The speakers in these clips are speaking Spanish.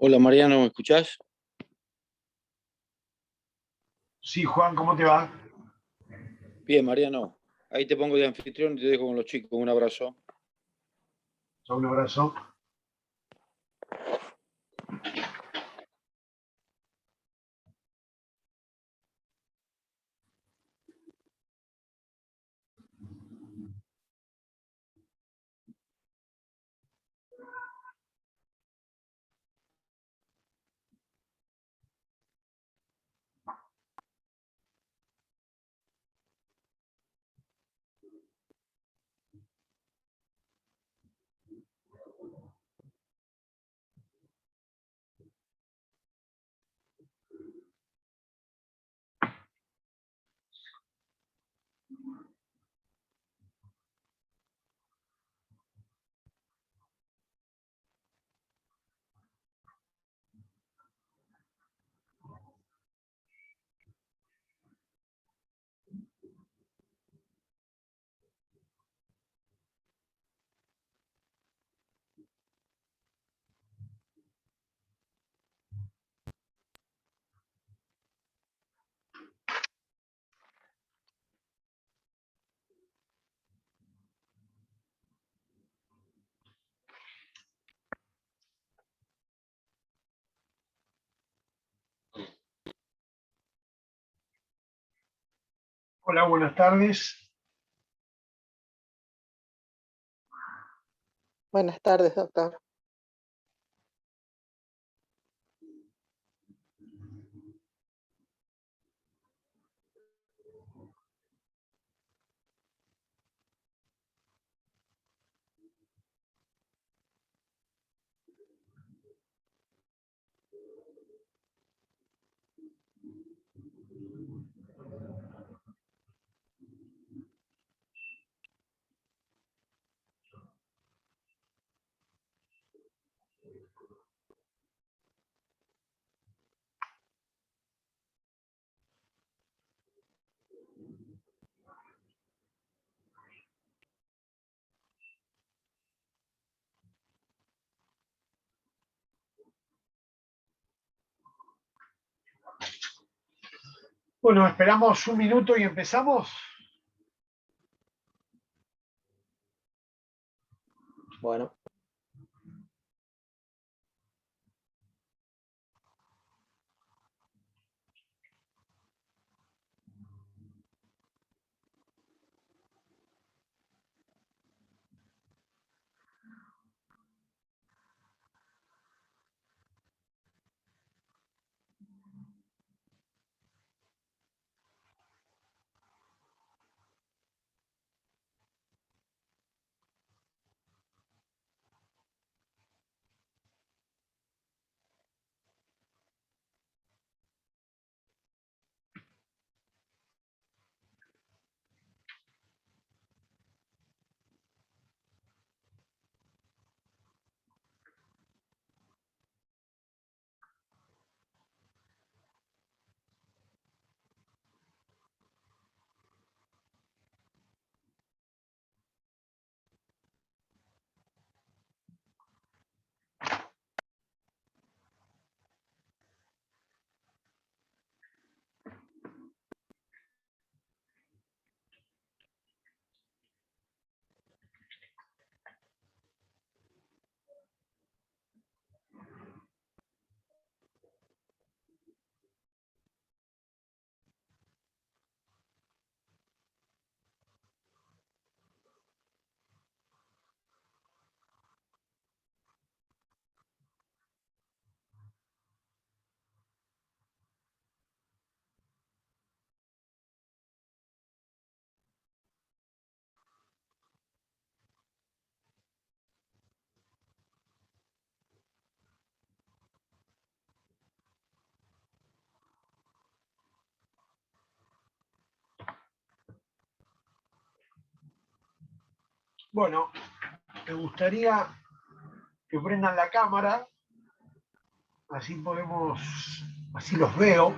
Hola Mariano, ¿me escuchás? Sí, Juan, ¿cómo te va? Bien, Mariano. Ahí te pongo de anfitrión y te dejo con los chicos. Un abrazo. Un abrazo. Hola, buenas tardes. Buenas tardes, doctor. Bueno, esperamos un minuto y empezamos. Bueno, Bueno, me gustaría que prendan la cámara, así podemos, así los veo.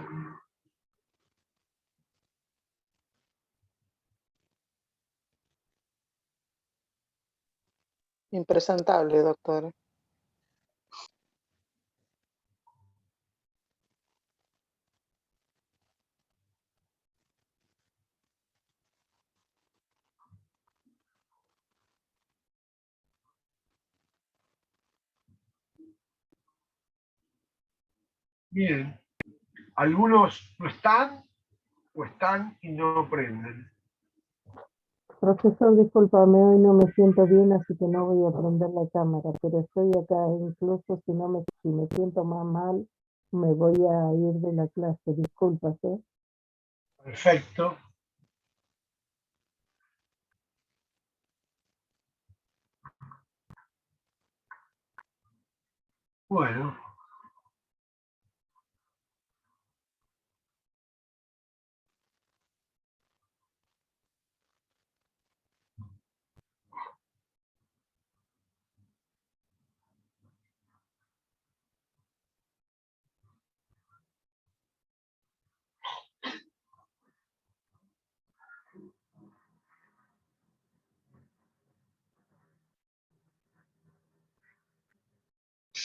impresentable, doctor. Bien. Algunos no están o están y no prenden. Profesor, discúlpame, hoy no me siento bien, así que no voy a prender la cámara, pero estoy acá, incluso si me siento más mal, me voy a ir de la clase, disculpas, ¿eh? Perfecto. Bueno.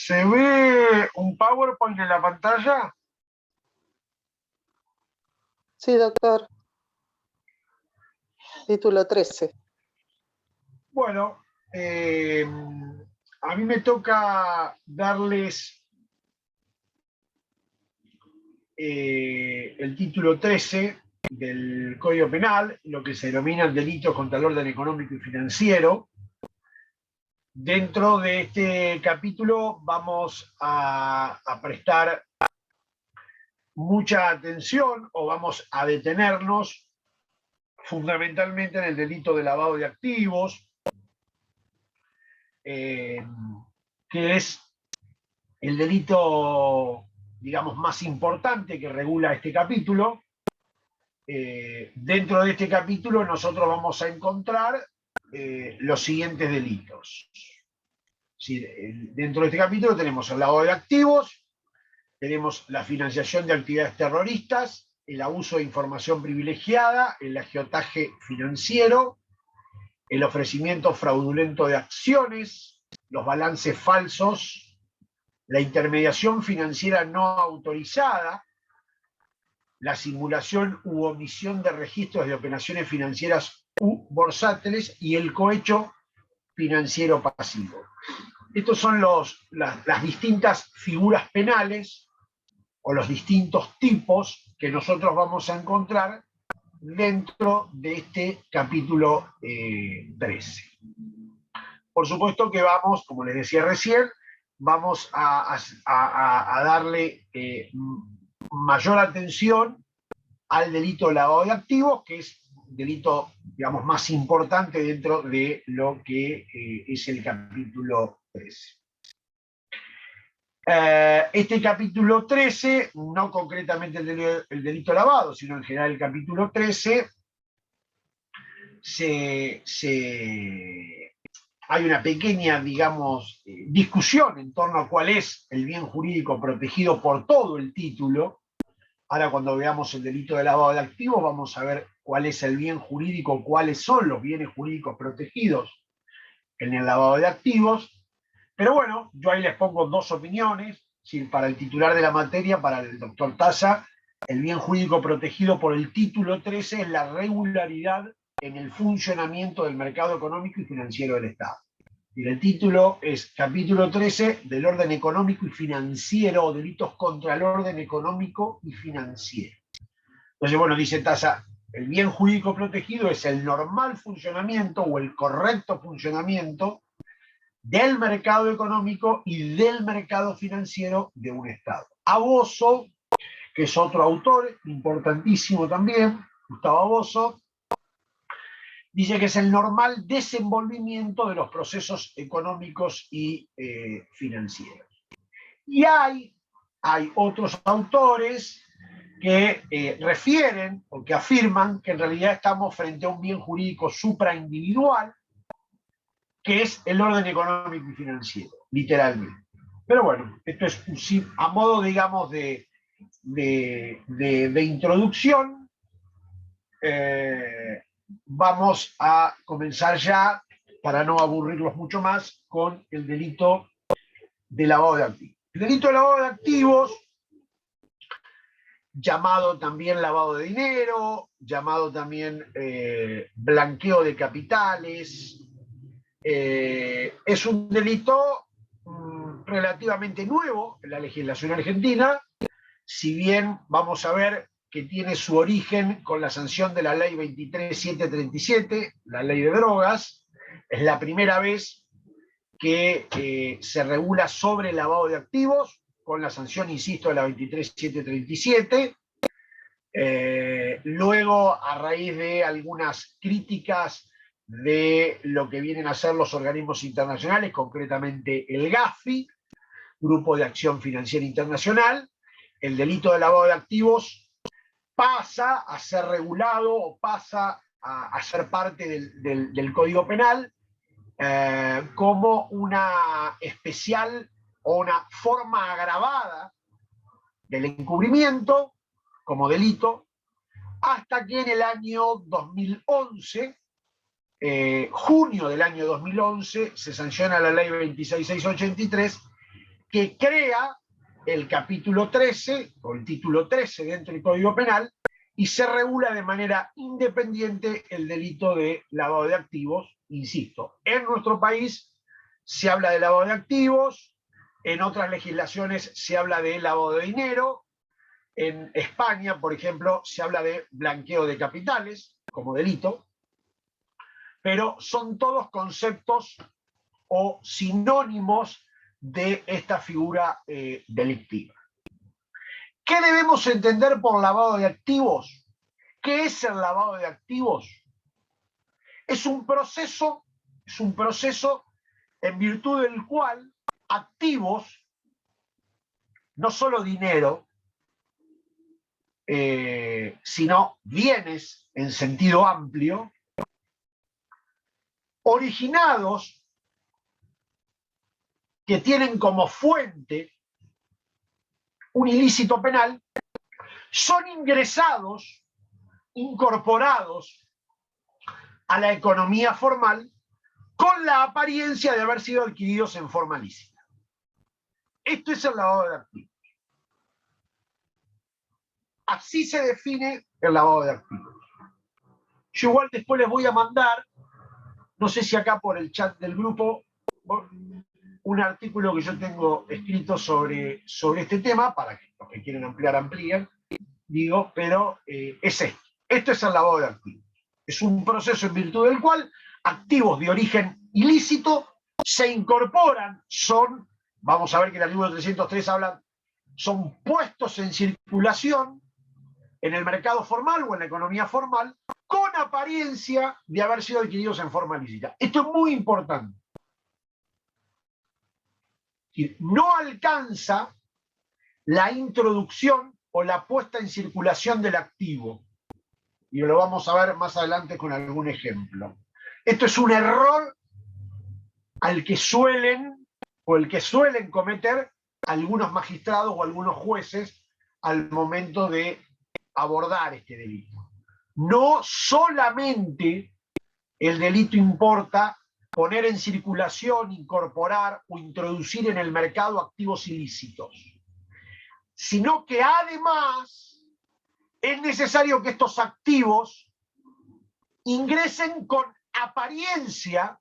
¿Se ve un PowerPoint en la pantalla? Sí, doctor. Título 13. Bueno, a mí me toca darles el título 13 del Código Penal, lo que se denomina el delito contra el orden económico y financiero. Dentro de este capítulo vamos a prestar mucha atención o vamos a detenernos fundamentalmente en el delito de lavado de activos, que es el delito, digamos, más importante que regula este capítulo. Dentro de este capítulo nosotros vamos a encontrar los siguientes delitos. Sí, dentro de este capítulo tenemos el lavado de activos, tenemos la financiación de actividades terroristas, el abuso de información privilegiada, el agiotaje financiero, el ofrecimiento fraudulento de acciones, los balances falsos, la intermediación financiera no autorizada, la simulación u omisión de registros de operaciones financieras u bursátiles y el cohecho financiero pasivo. Estos son las distintas figuras penales o los distintos tipos que nosotros vamos a encontrar dentro de este capítulo 13. Por supuesto que vamos, como les decía recién, vamos a darle mayor atención al delito de lavado de activos, que es el delito, digamos, más importante dentro de lo que es el capítulo 13. Este capítulo 13, no concretamente el delito lavado, sino en general el capítulo 13, hay una pequeña, digamos, discusión en torno a cuál es el bien jurídico protegido por todo el título. Ahora, cuando veamos el delito de lavado de activos, vamos a ver cuál es el bien jurídico, cuáles son los bienes jurídicos protegidos en el lavado de activos. Pero bueno, yo ahí les pongo dos opiniones. Para el titular de la materia, para el doctor Taza, el bien jurídico protegido por el título 13 es la regularidad en el funcionamiento del mercado económico y financiero del Estado. Y el título es capítulo 13 del orden económico y financiero, o delitos contra el orden económico y financiero. Entonces, bueno, dice Taza, el bien jurídico protegido es el normal funcionamiento o el correcto funcionamiento del mercado económico y del mercado financiero de un Estado. Aboso, que es otro autor importantísimo también, Gustavo Aboso, dice que es el normal desenvolvimiento de los procesos económicos y financieros. Y hay otros autores que refieren o que afirman que en realidad estamos frente a un bien jurídico supraindividual, que es el orden económico y financiero, literalmente. Pero bueno, esto es a modo, digamos, de introducción. Vamos a comenzar ya, para no aburrirlos mucho más, con el delito de lavado de activos. El delito de lavado de activos, llamado también lavado de dinero, llamado también blanqueo de capitales, es un delito relativamente nuevo en la legislación argentina, si bien vamos a ver que tiene su origen con la sanción de la ley 23.737, la ley de drogas, es la primera vez que se regula sobre el lavado de activos, con la sanción, insisto, de la 23.737. Luego, a raíz de algunas críticas de lo que vienen a ser los organismos internacionales, concretamente el GAFI, Grupo de Acción Financiera Internacional, el delito de lavado de activos pasa a ser regulado o pasa a ser parte del Código Penal como una especial o una forma agravada del encubrimiento como delito, hasta que en el año 2011, junio del año 2011, se sanciona la ley 26.683, que crea el capítulo 13, o el título 13 dentro del Código Penal, y se regula de manera independiente el delito de lavado de activos. Insisto, en nuestro país se habla de lavado de activos, en otras legislaciones se habla de lavado de dinero, en España, por ejemplo, se habla de blanqueo de capitales como delito, pero son todos conceptos o sinónimos de esta figura delictiva. ¿Qué debemos entender por lavado de activos? ¿Qué es el lavado de activos? Es un proceso en virtud del cual activos, no solo dinero, sino bienes en sentido amplio, originados, que tienen como fuente un ilícito penal, son ingresados, incorporados a la economía formal con la apariencia de haber sido adquiridos en forma lícita. Esto es el lavado de activos. Así se define el lavado de activos. Yo igual después les voy a mandar, no sé si acá por el chat del grupo, un artículo que yo tengo escrito sobre este tema, para que los que quieren ampliar, amplíen, digo, pero es esto. Esto es el lavado de activos. Es un proceso en virtud del cual activos de origen ilícito se incorporan, vamos a ver que el artículo 303 habla, son puestos en circulación en el mercado formal o en la economía formal con apariencia de haber sido adquiridos en forma lícita. Esto es muy importante. No alcanza la introducción o la puesta en circulación del activo. Y lo vamos a ver más adelante con algún ejemplo. Esto es un error al que suelen cometer algunos magistrados o algunos jueces al momento de abordar este delito. No solamente el delito importa poner en circulación, incorporar o introducir en el mercado activos ilícitos, sino que además es necesario que estos activos ingresen con apariencia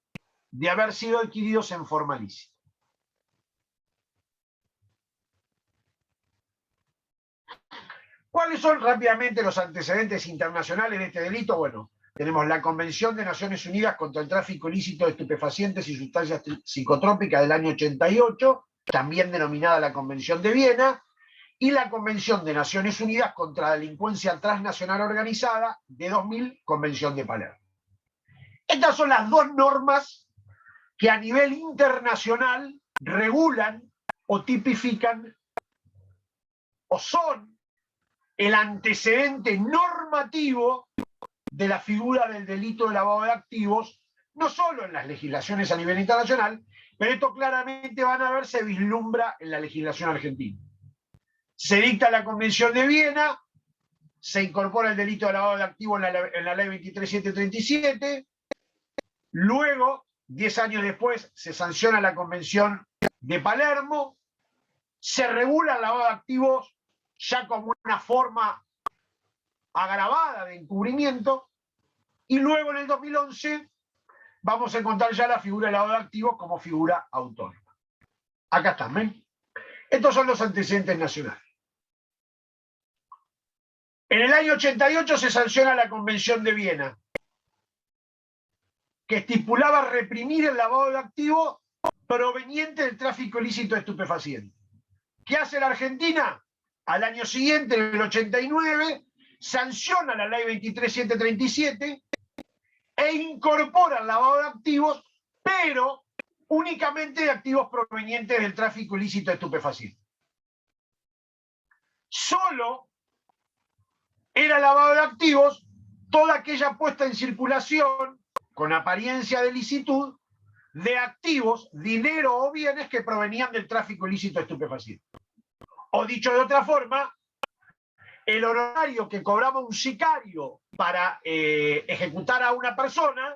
de haber sido adquiridos en forma lícita. ¿Cuáles son rápidamente los antecedentes internacionales de este delito? Bueno, tenemos la Convención de Naciones Unidas contra el Tráfico Ilícito de Estupefacientes y Sustancias Psicotrópicas del año 88, también denominada la Convención de Viena, y la Convención de Naciones Unidas contra la Delincuencia Transnacional Organizada de 2000, Convención de Palermo. Estas son las dos normas que a nivel internacional regulan o tipifican o son el antecedente normativo de la figura del delito de lavado de activos, no solo en las legislaciones a nivel internacional, pero esto claramente van a ver, se vislumbra en la legislación argentina. Se dicta la Convención de Viena, se incorpora el delito de lavado de activos en la ley 23.737, luego, 10 años después, se sanciona la Convención de Palermo, se regula el lavado de activos ya como una forma agravada de encubrimiento, y luego en el 2011 vamos a encontrar ya la figura del lavado de activos como figura autónoma. Acá están, ¿ven? Estos son los antecedentes nacionales. En el año 88 se sanciona la Convención de Viena, que estipulaba reprimir el lavado de activos proveniente del tráfico ilícito de estupefacientes. ¿Qué hace la Argentina? Al año siguiente, en el 89, sanciona la ley 23737 e incorpora el lavado de activos, pero únicamente de activos provenientes del tráfico ilícito de estupefacientes. Solo era lavado de activos toda aquella puesta en circulación con apariencia de licitud de activos, dinero o bienes que provenían del tráfico ilícito de estupefacientes. O dicho de otra forma, el honorario que cobraba un sicario para ejecutar a una persona,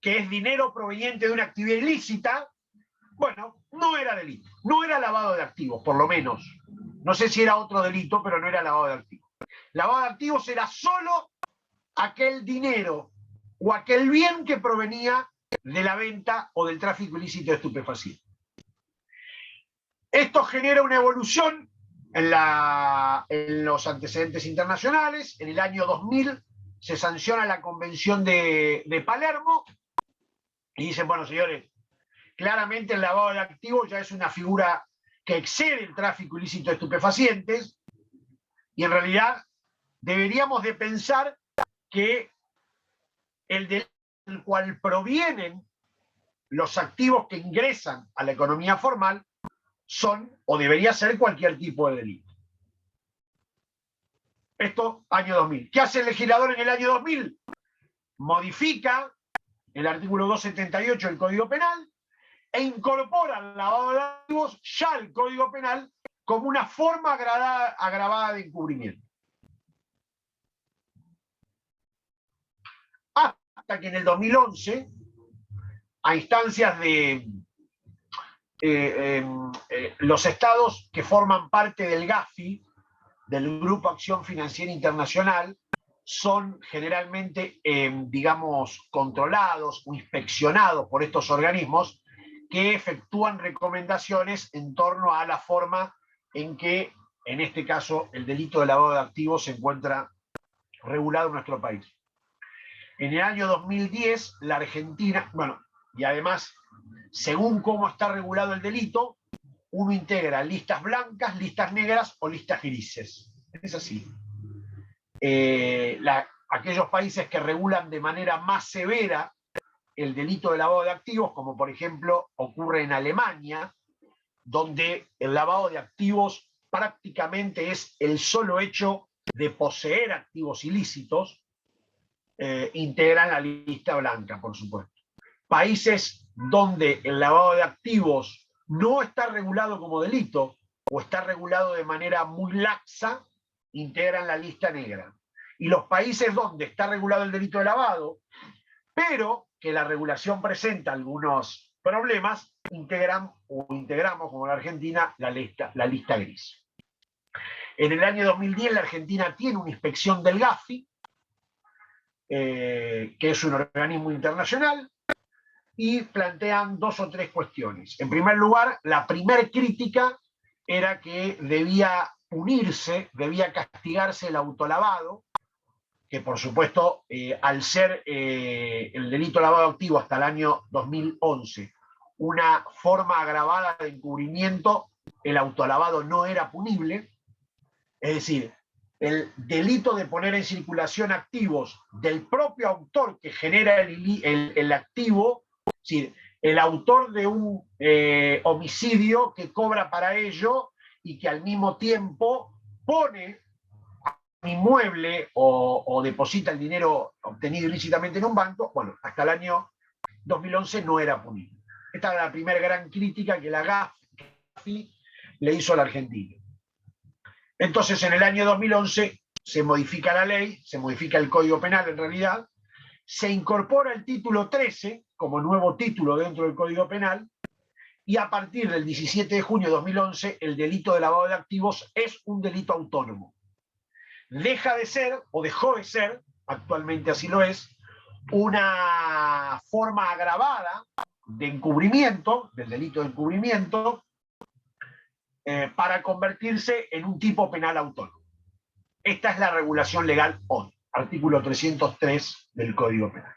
que es dinero proveniente de una actividad ilícita, bueno, no era delito, no era lavado de activos, por lo menos. No sé si era otro delito, pero no era lavado de activos. Lavado de activos era solo aquel dinero o aquel bien que provenía de la venta o del tráfico ilícito de estupefacientes. Esto genera una evolución en los antecedentes internacionales. En el año 2000 se sanciona la Convención de Palermo y dicen, bueno, señores, claramente el lavado de activos ya es una figura que excede el tráfico ilícito de estupefacientes y en realidad deberíamos de pensar que el del cual provienen los activos que ingresan a la economía formal son o debería ser cualquier tipo de delito. Esto, año 2000. ¿Qué hace el legislador en el año 2000? Modifica el artículo 278 del Código Penal e incorpora el lavado de activos ya al Código Penal como una forma agravada de encubrimiento. Hasta que en el 2011, a instancias de los estados que forman parte del GAFI, del Grupo Acción Financiera Internacional, son generalmente, digamos, controlados o inspeccionados por estos organismos que efectúan recomendaciones en torno a la forma en que, en este caso, el delito de lavado de activos se encuentra regulado en nuestro país. En el año 2010, la Argentina, bueno, y además, según cómo está regulado el delito, uno integra listas blancas, listas negras o listas grises. Es así. Aquellos países que regulan de manera más severa el delito de lavado de activos, como por ejemplo ocurre en Alemania, donde el lavado de activos prácticamente es el solo hecho de poseer activos ilícitos, integran la lista blanca, por supuesto. Países donde el lavado de activos no está regulado como delito o está regulado de manera muy laxa, integran la lista negra. Y los países donde está regulado el delito de lavado, pero que la regulación presenta algunos problemas, integramos, como la Argentina, la lista gris. En el año 2010 la Argentina tiene una inspección del GAFI, que es un organismo internacional, y plantean dos o tres cuestiones. En primer lugar, la primera crítica era que debía punirse, debía castigarse el autolavado, que por supuesto, al ser el delito de lavado de activos hasta el año 2011 una forma agravada de encubrimiento, el autolavado no era punible. Es decir, el delito de poner en circulación activos del propio autor que genera el activo, es decir, el autor de un homicidio que cobra para ello y que al mismo tiempo pone un inmueble o deposita el dinero obtenido ilícitamente en un banco, bueno, hasta el año 2011 no era punible. Esta era la primera gran crítica que la GAFI le hizo a la Argentina. Entonces, en el año 2011 se modifica la ley, se modifica el Código Penal en realidad, se incorpora el título 13 como nuevo título dentro del Código Penal, y a partir del 17 de junio de 2011 el delito de lavado de activos es un delito autónomo. Deja de ser, o dejó de ser, actualmente así lo es, una forma agravada de encubrimiento, del delito de encubrimiento, para convertirse en un tipo penal autónomo. Esta es la regulación legal hoy, artículo 303 del Código Penal.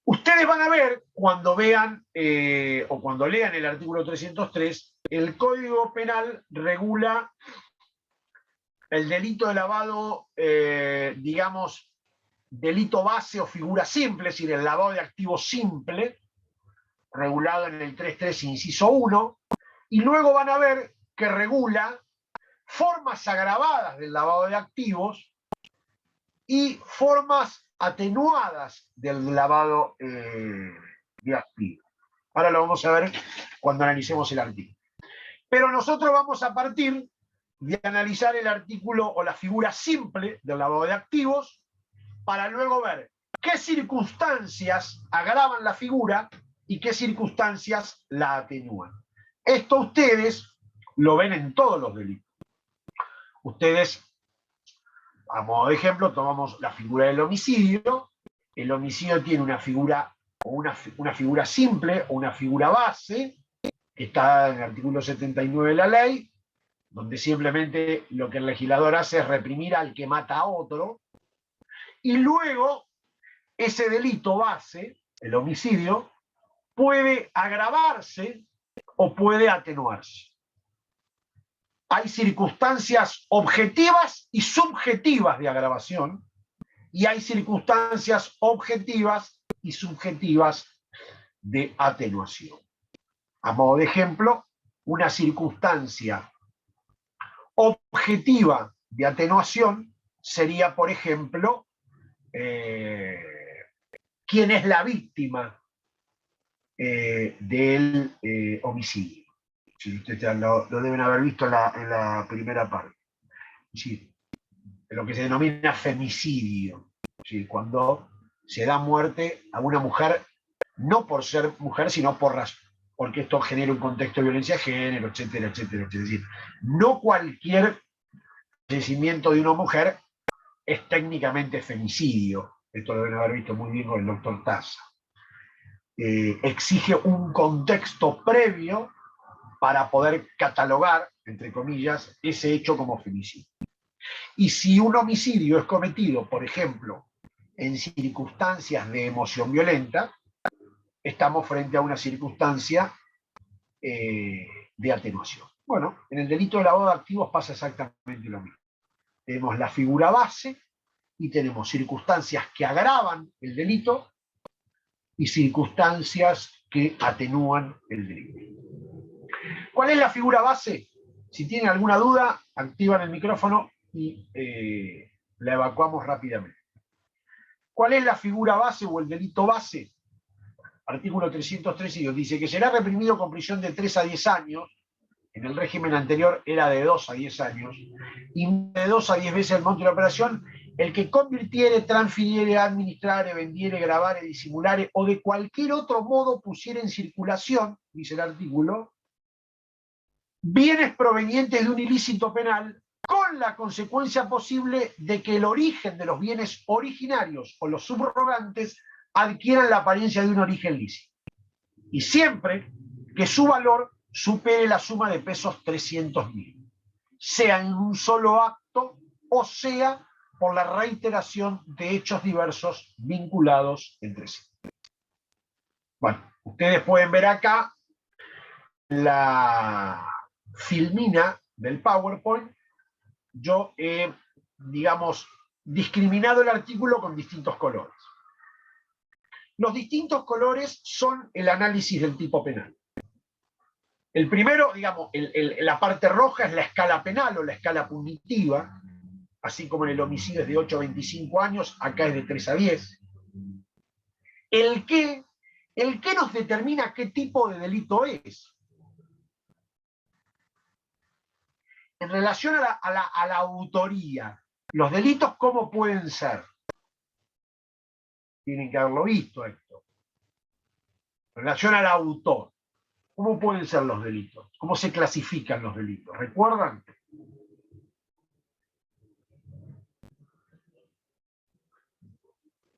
Ustedes van a ver, cuando vean o cuando lean el artículo 303, el Código Penal regula el delito de lavado, digamos, delito base o figura simple, es decir, el lavado de activos simple, regulado en el 3.3, inciso 1, y luego van a ver que regula formas agravadas del lavado de activos y formas atenuadas del lavado de activos. Ahora lo vamos a ver cuando analicemos el artículo. Pero nosotros vamos a partir de analizar el artículo o la figura simple del lavado de activos para luego ver qué circunstancias agravan la figura y qué circunstancias la atenúan. Esto ustedes lo ven en todos los delitos. Ustedes, a modo de ejemplo, tomamos la figura del homicidio. El homicidio tiene una figura o una figura simple o una figura base, que está en el artículo 79 de la ley, donde simplemente lo que el legislador hace es reprimir al que mata a otro, y luego ese delito base, el homicidio, puede agravarse o puede atenuarse. Hay circunstancias objetivas y subjetivas de agravación, y hay circunstancias objetivas y subjetivas de atenuación. A modo de ejemplo, una circunstancia objetiva de atenuación sería, por ejemplo, quién es la víctima del homicidio. Sí, ustedes lo deben haber visto en la primera parte. Sí, lo que se denomina femicidio. Sí, cuando se da muerte a una mujer, no por ser mujer, sino porque esto genera un contexto de violencia de género, etcétera, etcétera. Es decir, no cualquier fallecimiento de una mujer es técnicamente femicidio. Esto lo deben haber visto muy bien con el doctor Taza. Exige un contexto previo para poder catalogar, entre comillas, ese hecho como femicidio. Y si un homicidio es cometido, por ejemplo, en circunstancias de emoción violenta, estamos frente a una circunstancia de atenuación. Bueno, en el delito de lavado de activos pasa exactamente lo mismo. Tenemos la figura base y tenemos circunstancias que agravan el delito y circunstancias que atenúan el delito. ¿Cuál es la figura base? Si tienen alguna duda, activan el micrófono y la evacuamos rápidamente. ¿Cuál es la figura base o el delito base? Artículo 313 dice que será reprimido con prisión de 3 a 10 años, en el régimen anterior era de 2 a 10 años, y de 2 a 10 veces el monto de la operación, el que convirtiere, transfiriere, administrare, vendiere, grabare, disimulare o de cualquier otro modo pusiera en circulación, dice el artículo, bienes provenientes de un ilícito penal, con la consecuencia posible de que el origen de los bienes originarios o los subrogantes adquieran la apariencia de un origen lícito. Y siempre que su valor supere la suma de pesos 300.000, sea en un solo acto o sea por la reiteración de hechos diversos vinculados entre sí. Bueno, ustedes pueden ver acá la filmina del PowerPoint. Yo he, digamos, discriminado el artículo con distintos colores. Los distintos colores son el análisis del tipo penal. El primero, digamos, la parte roja es la escala penal o la escala punitiva, así como en el homicidio es de 8 a 25 años, acá es de 3 a 10. El que nos determina qué tipo de delito es. En relación a la autoría, los delitos, ¿cómo pueden ser? Tienen que haberlo visto esto. En relación al autor, ¿cómo pueden ser los delitos? ¿Cómo se clasifican los delitos? ¿Recuerdan?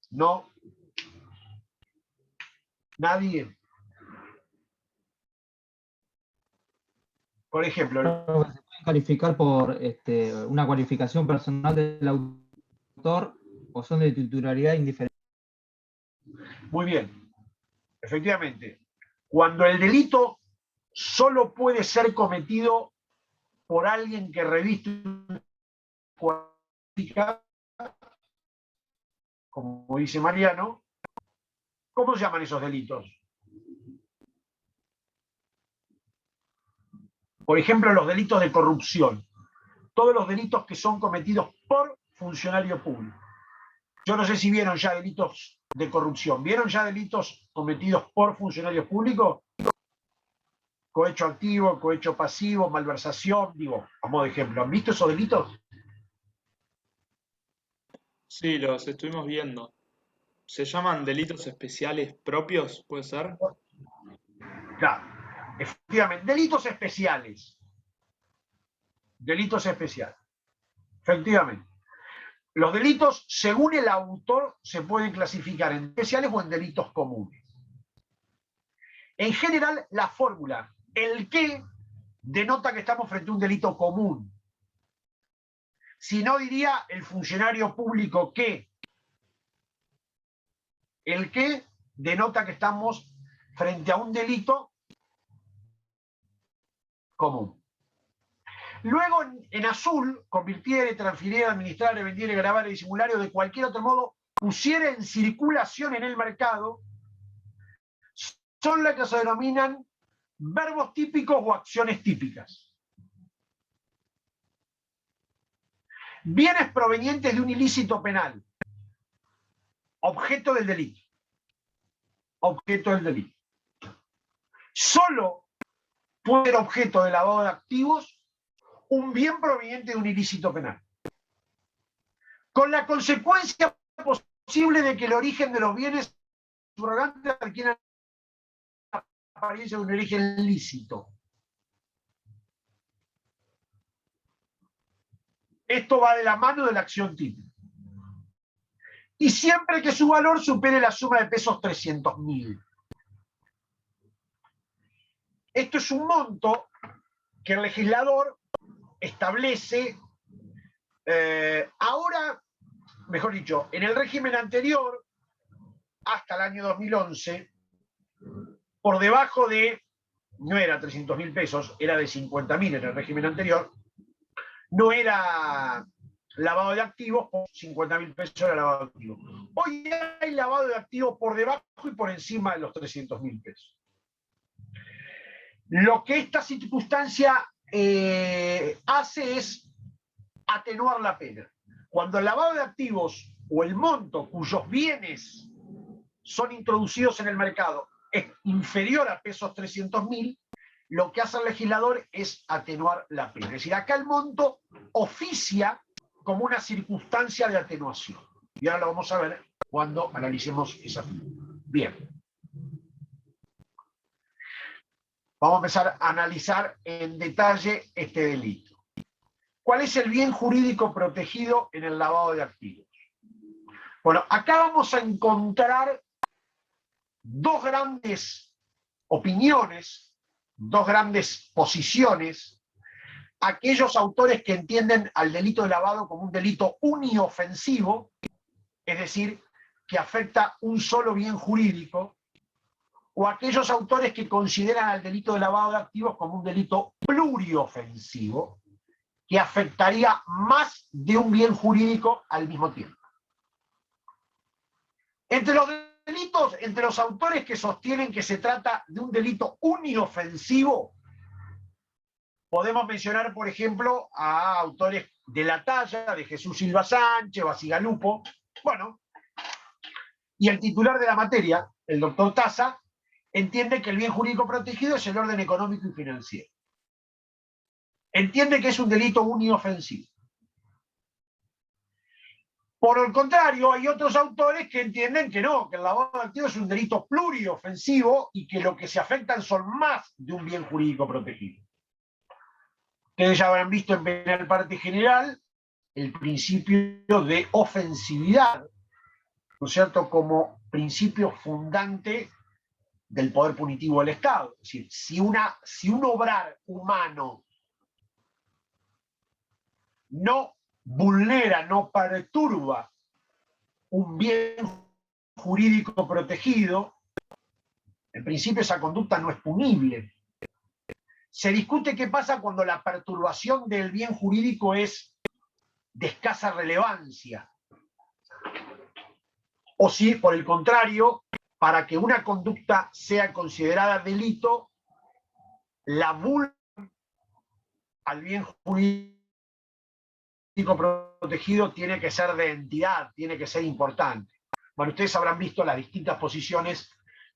¿No? ¿Nadie? Por ejemplo, ¿Se puede calificar por una cualificación personal del autor o son de titularidad indiferente? muy bien, efectivamente, cuando el delito solo puede ser cometido por alguien que reviste una cualificación, como dice Mariano, ¿cómo se llaman esos delitos? Por ejemplo, los delitos de corrupción. Todos los delitos que son cometidos por funcionario público. Yo no sé si vieron ya delitos de corrupción. ¿Vieron ya delitos cometidos por funcionarios públicos? Cohecho activo, cohecho pasivo, malversación, digo, a modo de ejemplo. ¿Han visto esos delitos? Sí, los estuvimos viendo. ¿Se llaman delitos especiales propios, puede ser? Claro, efectivamente. Delitos especiales. Delitos especiales. Efectivamente. Los delitos, según el autor, se pueden clasificar en especiales o en delitos comunes. En general, la fórmula, el que, denota que estamos frente a un delito común. Si no, diría el funcionario público que. El que denota que estamos frente a un delito común. Luego, en azul, convirtiere, transfiriere, administrare, vendiere, grabar, disimular o de cualquier otro modo pusiera en circulación en el mercado, son las que se denominan verbos típicos o acciones típicas. Bienes provenientes de un ilícito penal. Objeto del delito. Objeto del delito. Solo puede ser objeto de lavado de activos un bien proveniente de un ilícito penal. Con la consecuencia posible de que el origen de los bienes subrogantes adquiera la apariencia de un origen lícito. Esto va de la mano de la acción típica. Y siempre que su valor supere la suma de pesos 300.000. Esto es un monto que el legislador establece ahora, mejor dicho, en el régimen anterior, hasta el año 2011, por debajo de, no era 300.000 pesos, era de 50.000 en el régimen anterior, no era lavado de activos, por 50.000 pesos era lavado de activos. Hoy hay lavado de activos por debajo y por encima de los 300.000 pesos. Lo que esta circunstancia hace es atenuar la pena. Cuando el lavado de activos o el monto cuyos bienes son introducidos en el mercado es inferior a pesos 300.000, lo que hace el legislador es atenuar la pena. Es decir, acá el monto oficia como una circunstancia de atenuación. Y ahora lo vamos a ver cuando analicemos esa figura. Bien. Vamos a empezar a analizar en detalle este delito. ¿Cuál es el bien jurídico protegido en el lavado de activos? Bueno, acá vamos a encontrar dos grandes opiniones, dos grandes posiciones. Aquellos autores que entienden al delito de lavado como un delito uniofensivo, es decir, que afecta un solo bien jurídico, o aquellos autores que consideran al delito de lavado de activos como un delito pluriofensivo, que afectaría más de un bien jurídico al mismo tiempo. Entre los delitos, entre los autores que sostienen que se trata de un delito uniofensivo, podemos mencionar, por ejemplo, a autores de la talla de Jesús Silva Sánchez, Basigalupo, bueno, y el titular de la materia, el doctor Taza, entiende que el bien jurídico protegido es el orden económico y financiero. Entiende que es un delito uniofensivo. Por el contrario, hay otros autores que entienden que no, que el lavado de activos es un delito pluriofensivo y que lo que se afectan son más de un bien jurídico protegido. Ustedes ya habrán visto en penal parte general el principio de ofensividad, ¿no es cierto?, como principio fundante del poder punitivo del Estado. Es decir, si un obrar humano no vulnera, no perturba un bien jurídico protegido, en principio esa conducta no es punible. Se discute qué pasa cuando la perturbación del bien jurídico es de escasa relevancia. O si, por el contrario, para que una conducta sea considerada delito, la vulneración al bien jurídico protegido tiene que ser de entidad, tiene que ser importante. Bueno, ustedes habrán visto las distintas posiciones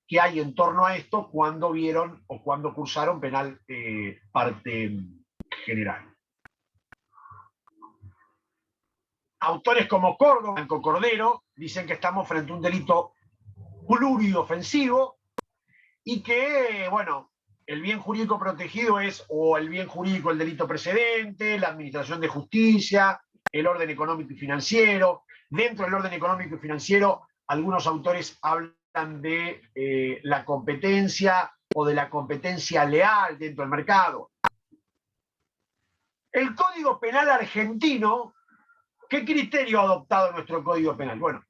que hay en torno a esto cuando vieron o cuando cursaron penal parte general. Autores como Córdoba, Blanco Cordero, dicen que estamos frente a un delito pluriofensivo y que, bueno, el bien jurídico protegido es o el bien jurídico el delito precedente, la administración de justicia, el orden económico y financiero. Dentro del orden económico y financiero, algunos autores hablan de la competencia o de la competencia leal dentro del mercado. El Código Penal argentino, ¿qué criterio ha adoptado nuestro Código Penal? Bueno,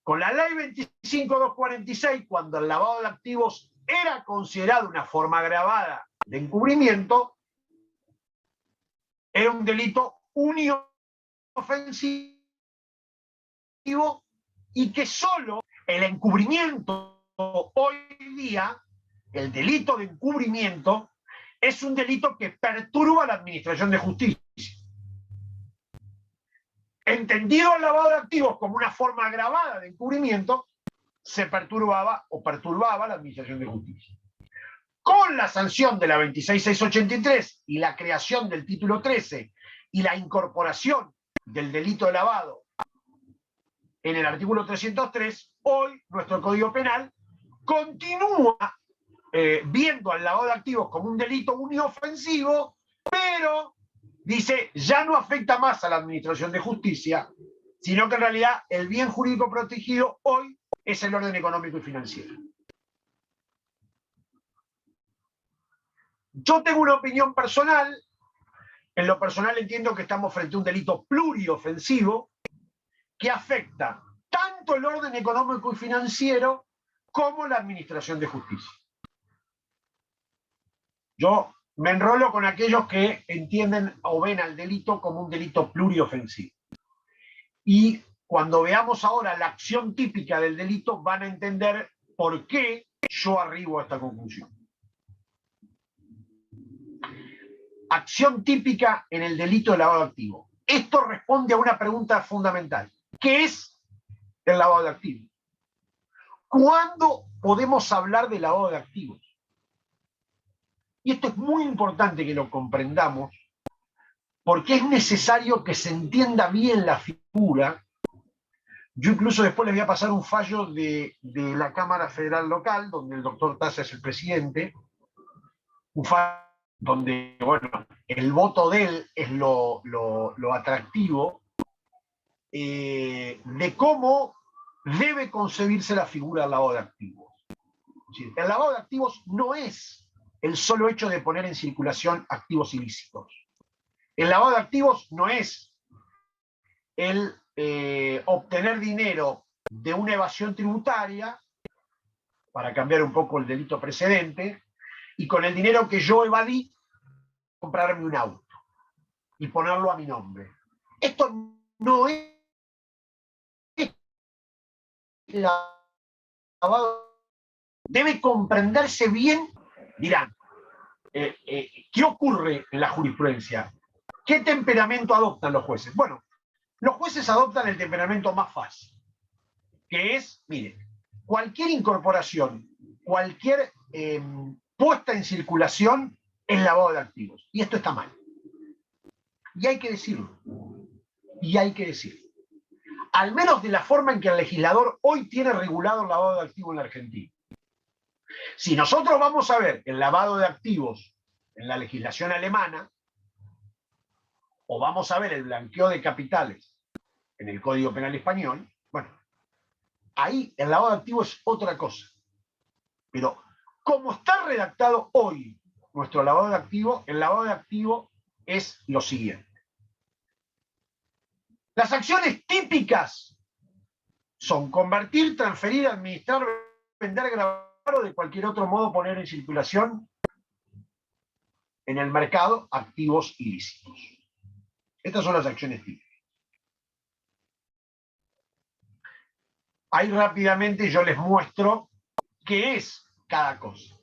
con la ley 25.246, cuando el lavado de activos era considerado una forma agravada de encubrimiento, era un delito uniofensivo y que solo el encubrimiento hoy día, el delito de encubrimiento, es un delito que perturba la administración de justicia. Entendido el lavado de activos como una forma agravada de encubrimiento, se perturbaba o perturbaba la administración de justicia. Con la sanción de la 26.683 y la creación del título 13 y la incorporación del delito de lavado en el artículo 303, hoy nuestro Código Penal continúa viendo al lavado de activos como un delito uniofensivo, pero dice, ya no afecta más a la administración de justicia, sino que en realidad el bien jurídico protegido hoy es el orden económico y financiero. Yo tengo una opinión personal. En lo personal entiendo que estamos frente a un delito pluriofensivo que afecta tanto el orden económico y financiero como la administración de justicia. Yo me enrolo con aquellos que entienden o ven al delito como un delito pluriofensivo. Y cuando veamos ahora la acción típica del delito, van a entender por qué yo arribo a esta conclusión. Acción típica en el delito de lavado de activos. Esto responde a una pregunta fundamental. ¿Qué es el lavado de activos? ¿Cuándo podemos hablar de lavado de activos? Y esto es muy importante que lo comprendamos, porque es necesario que se entienda bien la figura. Yo incluso después les voy a pasar un fallo de la Cámara Federal Local, donde el doctor Taza es el presidente, un fallo donde, bueno, el voto de él es lo atractivo, de cómo debe concebirse la figura del lavado de activos. Es decir, el lavado de activos no es el solo hecho de poner en circulación activos ilícitos. El lavado de activos no es el obtener dinero de una evasión tributaria, para cambiar un poco el delito precedente, y con el dinero que yo evadí, comprarme un auto y ponerlo a mi nombre. Esto no es lavado. Debe comprenderse bien. Dirán, ¿qué ocurre en la jurisprudencia? ¿Qué temperamento adoptan los jueces? Bueno, los jueces adoptan el temperamento más fácil, que es, mire, cualquier incorporación, cualquier puesta en circulación es lavado de activos. Y esto está mal. Y hay que decirlo. Y hay que decirlo. Al menos de la forma en que el legislador hoy tiene regulado el lavado de activos en la Argentina. Si nosotros vamos a ver el lavado de activos en la legislación alemana, o vamos a ver el blanqueo de capitales en el Código Penal español, bueno, ahí el lavado de activos es otra cosa. Pero como está redactado hoy nuestro lavado de activos, el lavado de activos es lo siguiente. Las acciones típicas son convertir, transferir, administrar, vender, grabar o de cualquier otro modo poner en circulación en el mercado activos ilícitos. Estas son las acciones típicas. Ahí rápidamente yo les muestro qué es cada cosa.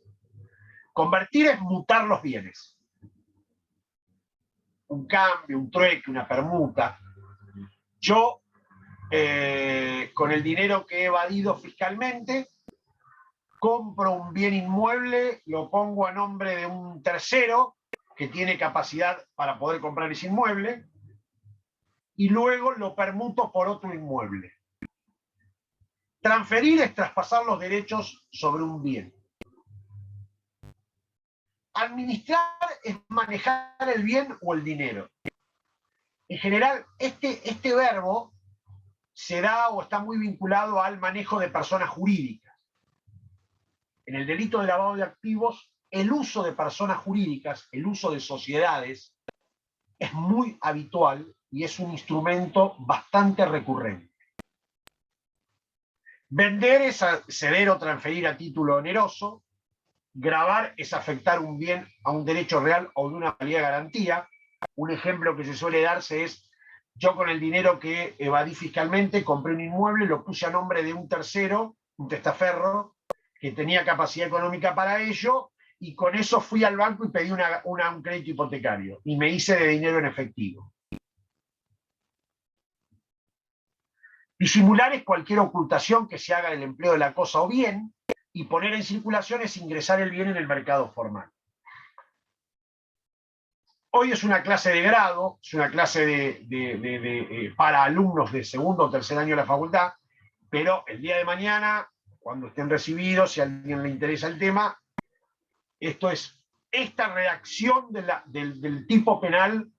Convertir es mutar los bienes. Un cambio, un trueque, una permuta. Yo, con el dinero que he evadido fiscalmente, compro un bien inmueble, lo pongo a nombre de un tercero que tiene capacidad para poder comprar ese inmueble, y luego lo permuto por otro inmueble. Transferir es traspasar los derechos sobre un bien. Administrar es manejar el bien o el dinero. En general, este verbo se da o está muy vinculado al manejo de personas jurídicas. En el delito de lavado de activos, el uso de personas jurídicas, el uso de sociedades, es muy habitual y es un instrumento bastante recurrente. Vender es ceder o transferir a título oneroso. Gravar es afectar un bien a un derecho real o de una valía garantía. Un ejemplo que se suele darse es: yo con el dinero que evadí fiscalmente compré un inmueble, lo puse a nombre de un tercero, un testaferro, que tenía capacidad económica para ello, y con eso fui al banco y pedí un crédito hipotecario, y me hice de dinero en efectivo. Disimular es cualquier ocultación que se haga del empleo de la cosa o bien, y poner en circulación es ingresar el bien en el mercado formal. Hoy es una clase de grado, es una clase para alumnos de segundo o tercer año de la facultad, pero el día de mañana, cuando estén recibidos, si a alguien le interesa el tema, esta redacción del tipo penal,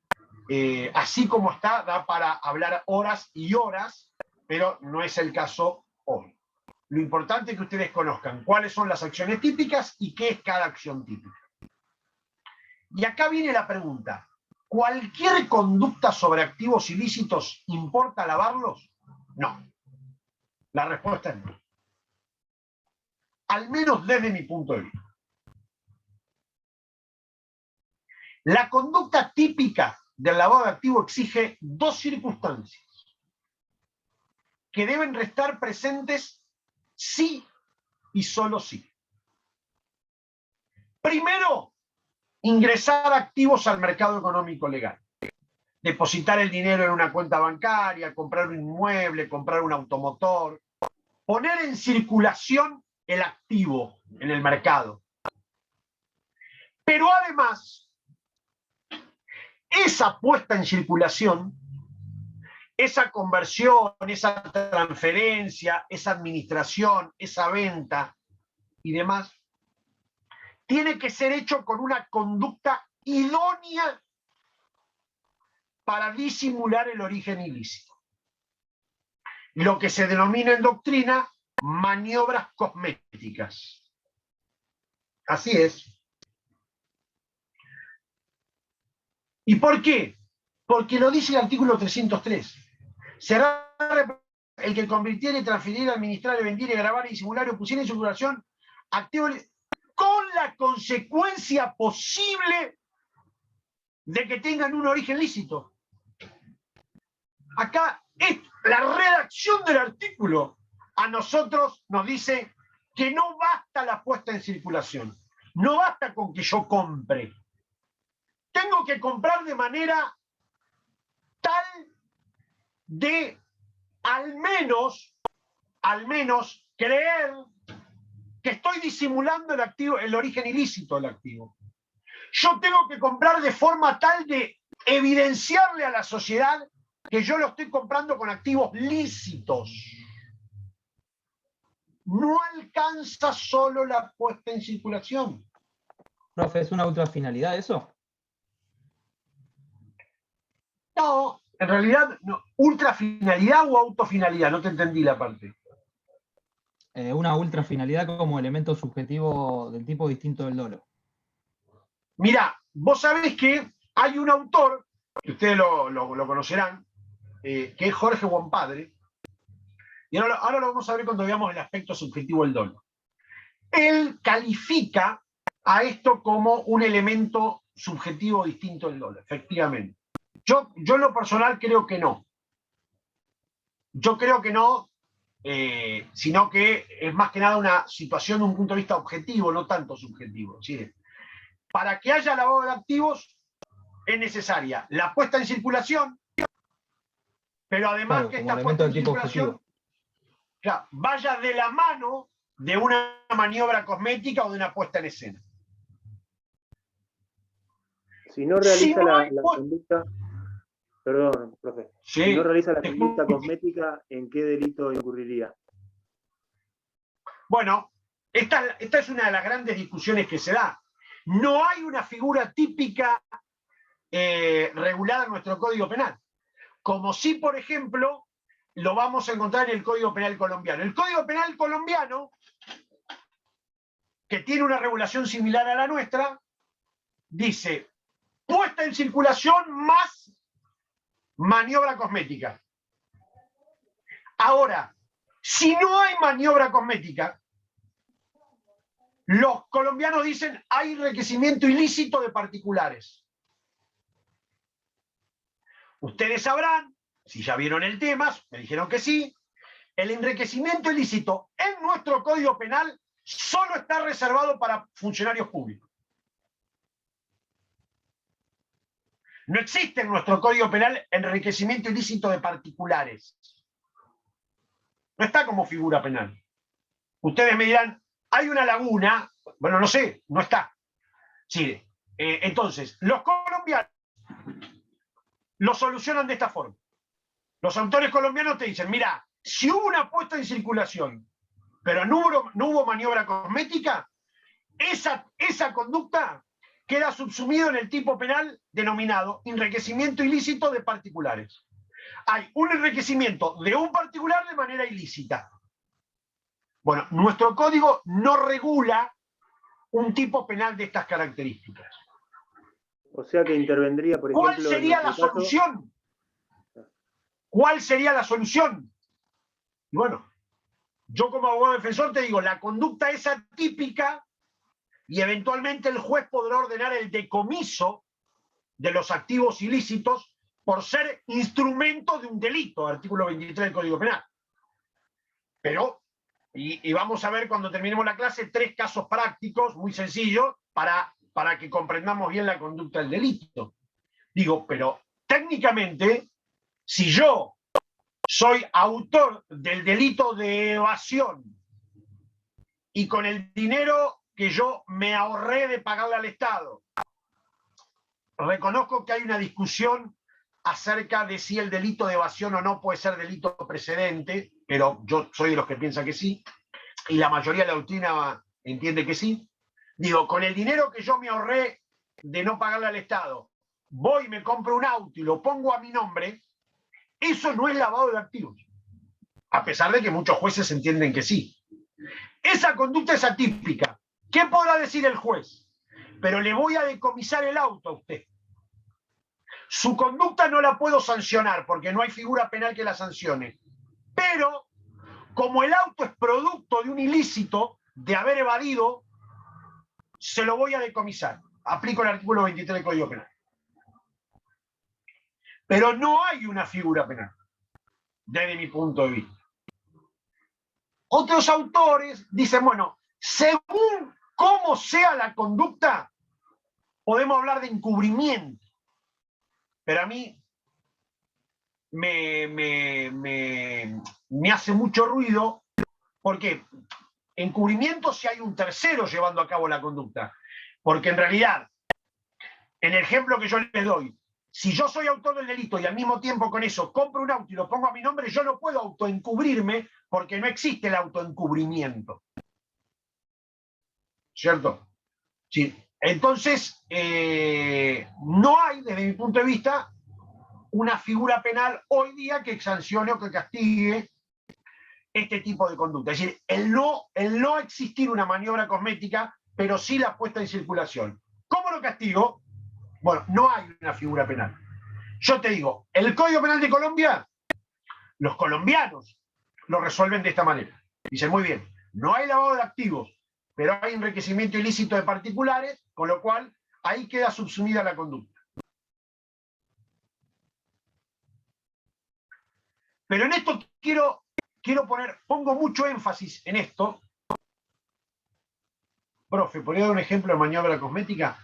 así como está, da para hablar horas y horas, pero no es el caso hoy. Lo importante es que ustedes conozcan cuáles son las acciones típicas y qué es cada acción típica. Y acá viene la pregunta: ¿cualquier conducta sobre activos ilícitos importa lavarlos? No. La respuesta es no. Al menos desde mi punto de vista. La conducta típica del lavado de activos exige dos circunstancias que deben estar presentes sí y solo sí. Primero, ingresar activos al mercado económico legal. Depositar el dinero en una cuenta bancaria, comprar un inmueble, comprar un automotor, poner en circulación el activo en el mercado. Pero además, esa puesta en circulación, esa conversión, esa transferencia, esa administración, esa venta y demás, tiene que ser hecho con una conducta idónea para disimular el origen ilícito. Lo que se denomina en doctrina maniobras cosméticas. Así es. ¿Y por qué? Porque lo dice el artículo 303. Será el que convirtiera, transfiriera, administrar, vendiera, grabar, disimular o pusiera en circulación activos con la consecuencia posible de que tengan un origen lícito. Acá la redacción del artículo a nosotros nos dice que no basta la puesta en circulación, no basta con que yo compre. Tengo que comprar de manera tal de al menos creer que estoy disimulando el activo, el origen ilícito del activo. Yo tengo que comprar de forma tal de evidenciarle a la sociedad que yo lo estoy comprando con activos lícitos. No alcanza solo la puesta en circulación. Profe, ¿es una ultrafinalidad eso? No, en realidad, no. ¿Ultrafinalidad o autofinalidad? No te entendí la parte. una ultrafinalidad como elemento subjetivo del tipo distinto del dolo. Mirá, vos sabés que hay un autor, que ustedes lo conocerán, que es Jorge Buonpadre, y ahora lo vamos a ver cuando veamos el aspecto subjetivo del dolo. Él califica a esto como un elemento subjetivo distinto del dolo, efectivamente. Yo en lo personal creo que no. Yo creo que no, sino que es más que nada una situación de un punto de vista objetivo, no tanto subjetivo. ¿Sí? Para que haya lavado de activos es necesaria la puesta en circulación, pero además Claro, que como esta elemento puesta en del tipo circulación objetivo. claro, vaya de la mano de una maniobra cosmética o de una puesta en escena. Si no Si realiza no hay la pu- conducta, perdón, profe, si Sí, no realiza la te conducta escucho. cosmética, ¿en qué delito incurriría? Bueno, esta es una de las grandes discusiones que se da. No hay una figura típica regulada en nuestro Código Penal. Como si, por ejemplo, lo vamos a encontrar en el Código Penal colombiano. El Código Penal colombiano, que tiene una regulación similar a la nuestra, dice puesta en circulación más maniobra cosmética. Ahora, si no hay maniobra cosmética, los colombianos dicen hay enriquecimiento ilícito de particulares. Ustedes sabrán, si ya vieron el tema, me dijeron que sí, el enriquecimiento ilícito en nuestro Código Penal solo está reservado para funcionarios públicos. No existe en nuestro Código Penal enriquecimiento ilícito de particulares. No está como figura penal. Ustedes me dirán, hay una laguna, bueno, no sé, no está. Sí, entonces, los colombianos lo solucionan de esta forma. Los autores colombianos te dicen, mira, si hubo una puesta en circulación, pero no hubo maniobra cosmética, esa conducta queda subsumido en el tipo penal denominado enriquecimiento ilícito de particulares. Hay un enriquecimiento de un particular de manera ilícita. Bueno, nuestro código no regula un tipo penal de estas características. O sea que intervendría, por ¿Cuál ejemplo, sería en la nuestro caso, solución? ¿Cuál sería la solución? Y bueno, yo como abogado defensor te digo, la conducta es atípica y eventualmente el juez podrá ordenar el decomiso de los activos ilícitos por ser instrumento de un delito, artículo 23 del Código Penal. Pero, y vamos a ver cuando terminemos la clase, 3 casos prácticos muy sencillos para que comprendamos bien la conducta del delito. Digo, pero técnicamente, si yo soy autor del delito de evasión y con el dinero que yo me ahorré de pagarle al Estado, reconozco que hay una discusión acerca de si el delito de evasión o no puede ser delito precedente, pero yo soy de los que piensan que sí, y la mayoría de la doctrina entiende que sí. Digo, con el dinero que yo me ahorré de no pagarle al Estado, voy y me compro un auto y lo pongo a mi nombre, eso no es lavado de activos, a pesar de que muchos jueces entienden que sí. Esa conducta es atípica. ¿Qué podrá decir el juez? Pero le voy a decomisar el auto a usted. Su conducta no la puedo sancionar porque no hay figura penal que la sancione. Pero, como el auto es producto de un ilícito de haber evadido, se lo voy a decomisar. Aplico el artículo 23 del Código Penal. Pero no hay una figura penal, desde mi punto de vista. Otros autores dicen, bueno, según cómo sea la conducta, podemos hablar de encubrimiento. Pero a mí me hace mucho ruido, porque encubrimiento si hay un tercero llevando a cabo la conducta. Porque en realidad, en el ejemplo que yo les doy, si yo soy autor del delito y al mismo tiempo con eso compro un auto y lo pongo a mi nombre, yo no puedo autoencubrirme porque no existe el autoencubrimiento. ¿Cierto? Sí. Entonces, no hay, desde mi punto de vista, una figura penal hoy día que sancione o que castigue este tipo de conducta. Es decir, el no existir una maniobra cosmética, pero sí la puesta en circulación. ¿Cómo lo castigo? Bueno, no hay una figura penal. Yo te digo, el Código Penal de Colombia, los colombianos lo resuelven de esta manera. Dicen, muy bien, no hay lavado de activos, pero hay enriquecimiento ilícito de particulares, con lo cual ahí queda subsumida la conducta. Pero en esto pongo mucho énfasis en esto. Profe, ¿podría dar un ejemplo de maniobra cosmética?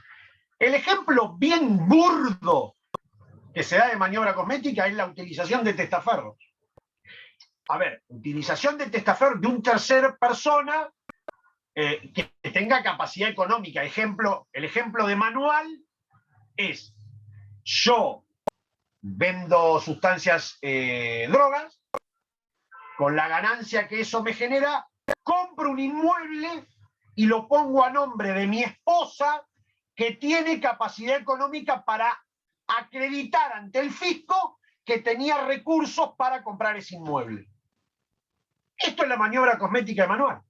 El ejemplo bien burdo que se da de maniobra cosmética es la utilización de testaferros. A ver, utilización de testaferros de un tercer persona que tenga capacidad económica. El ejemplo de manual es: yo vendo sustancias, drogas, con la ganancia que eso me genera, compro un inmueble y lo pongo a nombre de mi esposa, que tiene capacidad económica para acreditar ante el fisco que tenía recursos para comprar ese inmueble. Esto es la maniobra cosmética de manual.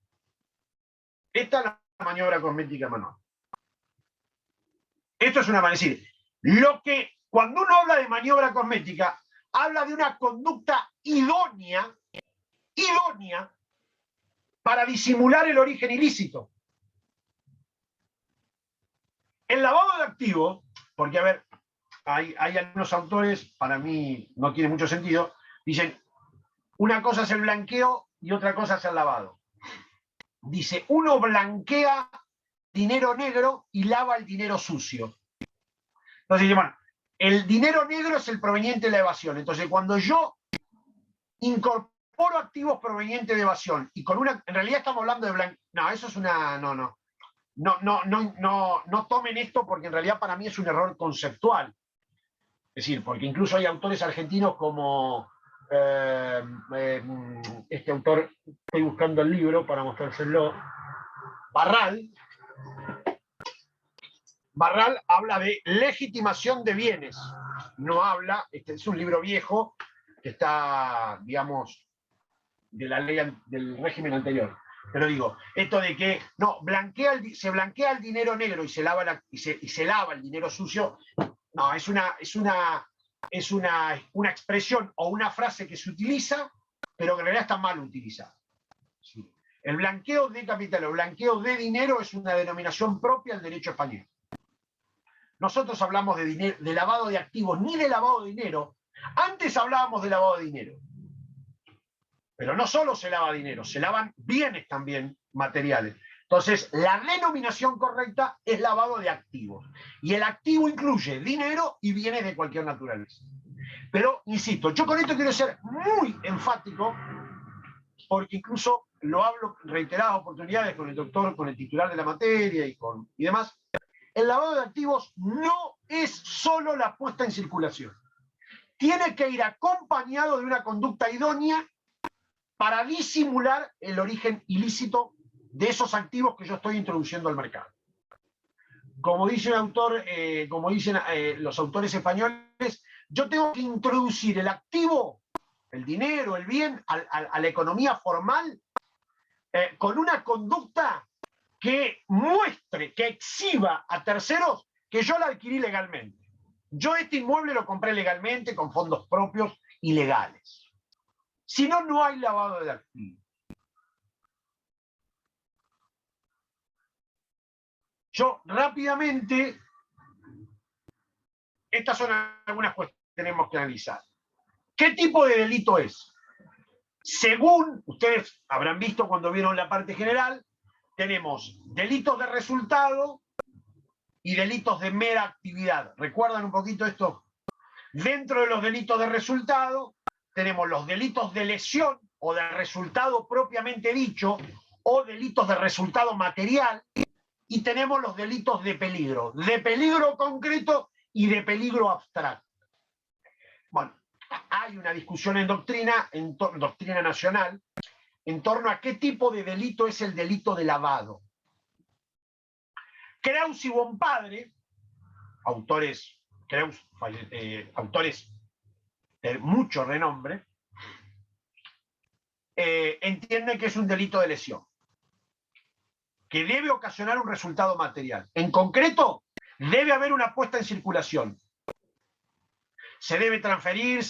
Esta es la maniobra cosmética de manual. Esto es una manera de decir, cuando uno habla de maniobra cosmética, habla de una conducta idónea para disimular el origen ilícito. El lavado de activos, porque a ver, hay algunos autores, para mí no tiene mucho sentido, dicen, una cosa es el blanqueo y otra cosa es el lavado. Dice, uno blanquea dinero negro y lava el dinero sucio. Entonces, bueno, el dinero negro es el proveniente de la evasión. Entonces, cuando yo incorporo activos provenientes de evasión y con una, en realidad estamos hablando de blanqueo, no, eso es una, no tomen esto, porque en realidad para mí es un error conceptual. Es decir, porque incluso hay autores argentinos como este autor, estoy buscando el libro para mostrárselo, Barral habla de legitimación de bienes. No habla, este es un libro viejo que está, digamos, de la ley del régimen anterior. Pero digo, esto de que no, se blanquea el dinero negro y se lava el dinero sucio, no, es una expresión o una frase que se utiliza, pero que en realidad está mal utilizada. ¿Sí? El blanqueo de capital o blanqueo de dinero es una denominación propia del derecho español. Nosotros hablamos de lavado de activos, ni de lavado de dinero. Antes hablábamos de lavado de dinero. Pero no solo se lava dinero, se lavan bienes también materiales. Entonces, la denominación correcta es lavado de activos. Y el activo incluye dinero y bienes de cualquier naturaleza. Pero, insisto, yo con esto quiero ser muy enfático, porque incluso lo hablo en reiteradas oportunidades con el doctor, con el titular de la materia y demás. El lavado de activos no es solo la puesta en circulación. Tiene que ir acompañado de una conducta idónea para disimular el origen ilícito de esos activos que yo estoy introduciendo al mercado. Como dice un autor, como dicen los autores españoles, yo tengo que introducir el activo, el dinero, el bien, a la economía formal, con una conducta que muestre, que exhiba a terceros que yo la adquirí legalmente. Yo este inmueble lo compré legalmente, con fondos propios y legales. Si no, no hay lavado de activos. Yo rápidamente, estas son algunas cuestiones que tenemos que analizar. ¿Qué tipo de delito es? Según ustedes habrán visto cuando vieron la parte general, tenemos delitos de resultado y delitos de mera actividad. ¿Recuerdan un poquito esto? Dentro de los delitos de resultado tenemos los delitos de lesión o de resultado propiamente dicho, o delitos de resultado material, y tenemos los delitos de peligro concreto y de peligro abstracto. Bueno, hay una discusión en doctrina nacional, en torno a qué tipo de delito es el delito de lavado. Creus y Bompadre, autores de mucho renombre, entiende que es un delito de lesión, que debe ocasionar un resultado material. En concreto, debe haber una puesta en circulación. Se debe transferir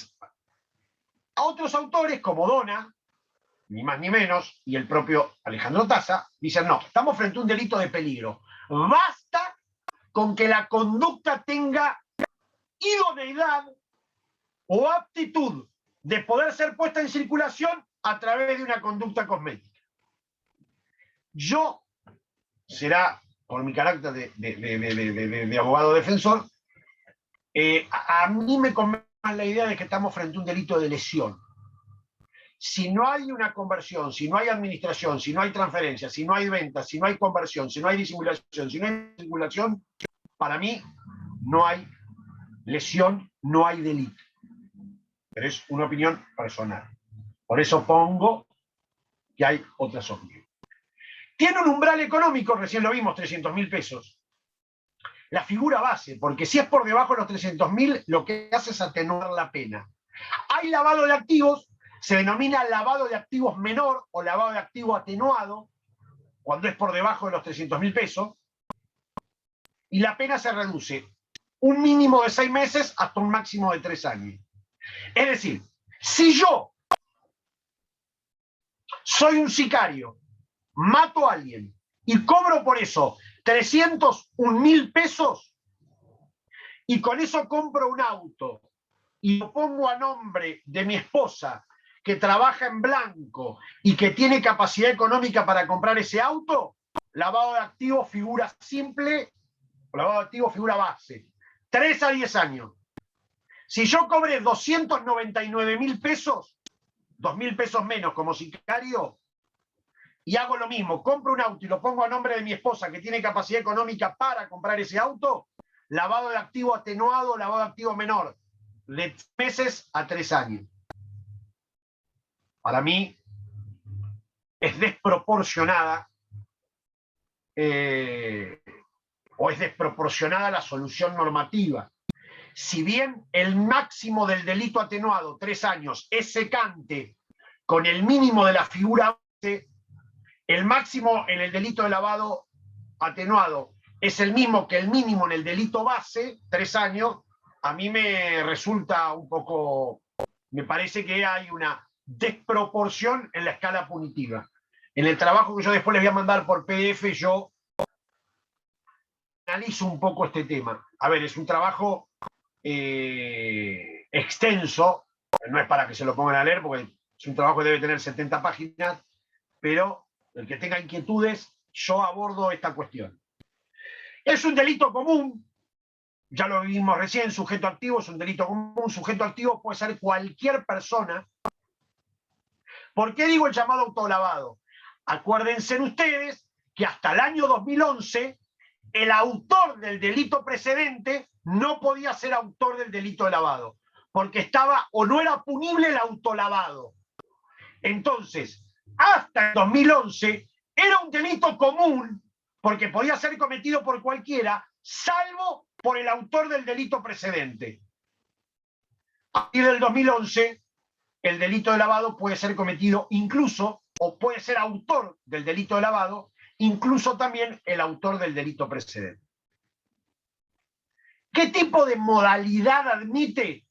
a otros autores como Dona, ni más ni menos, y el propio Alejandro Taza, dicen, no, estamos frente a un delito de peligro. Basta con que la conducta tenga idoneidad o aptitud de poder ser puesta en circulación a través de una conducta cosmética. Yo, será por mi carácter de abogado defensor, a mí me convence la idea de que estamos frente a un delito de lesión. Si no hay una conversión, si no hay administración, si no hay transferencia, si no hay venta, si no hay conversión, si no hay disimulación, si no hay circulación, para mí no hay lesión, no hay delito. Pero es una opinión personal. Por eso pongo que hay otras opiniones. Tiene un umbral económico, recién lo vimos, 300.000 pesos. La figura base, porque si es por debajo de los 300.000, lo que hace es atenuar la pena. Hay lavado de activos, se denomina lavado de activos menor o lavado de activo atenuado, cuando es por debajo de los 300.000 pesos, y la pena se reduce un mínimo de 6 meses hasta un máximo de 3 años. Es decir, si yo soy un sicario, mato a alguien y cobro por eso 301.000 pesos y con eso compro un auto y lo pongo a nombre de mi esposa que trabaja en blanco y que tiene capacidad económica para comprar ese auto, lavado de activos figura simple, lavado de activos figura base, 3 a 10 años. Si yo cobré 299.000 pesos, 2.000 pesos menos como sicario, y hago lo mismo, compro un auto y lo pongo a nombre de mi esposa que tiene capacidad económica para comprar ese auto, lavado de activo atenuado, lavado de activo menor, de 3 meses a 3 años. Para mí es desproporcionada o es desproporcionada la solución normativa. Si bien el máximo del delito atenuado, 3 años, es secante con el mínimo de la figura base, el máximo en el delito de lavado atenuado es el mismo que el mínimo en el delito base, 3 años, a mí me resulta un poco, me parece que hay una desproporción en la escala punitiva. En el trabajo que yo después les voy a mandar por PDF, yo analizo un poco este tema. A ver, es un trabajo extenso, no es para que se lo pongan a leer, porque es un trabajo que debe tener 70 páginas, pero el que tenga inquietudes, yo abordo esta cuestión. Es un delito común, ya lo vimos recién, sujeto activo es un delito común, sujeto activo puede ser cualquier persona. ¿Por qué digo el llamado autolavado? Acuérdense ustedes que hasta el año 2011 el autor del delito precedente no podía ser autor del delito de lavado, porque estaba o no era punible el autolavado. Entonces, hasta el 2011 era un delito común, porque podía ser cometido por cualquiera, salvo por el autor del delito precedente. A partir del 2011, el delito de lavado puede ser cometido incluso, o puede ser autor del delito de lavado, incluso también el autor del delito precedente. ¿Qué tipo de modalidad admite?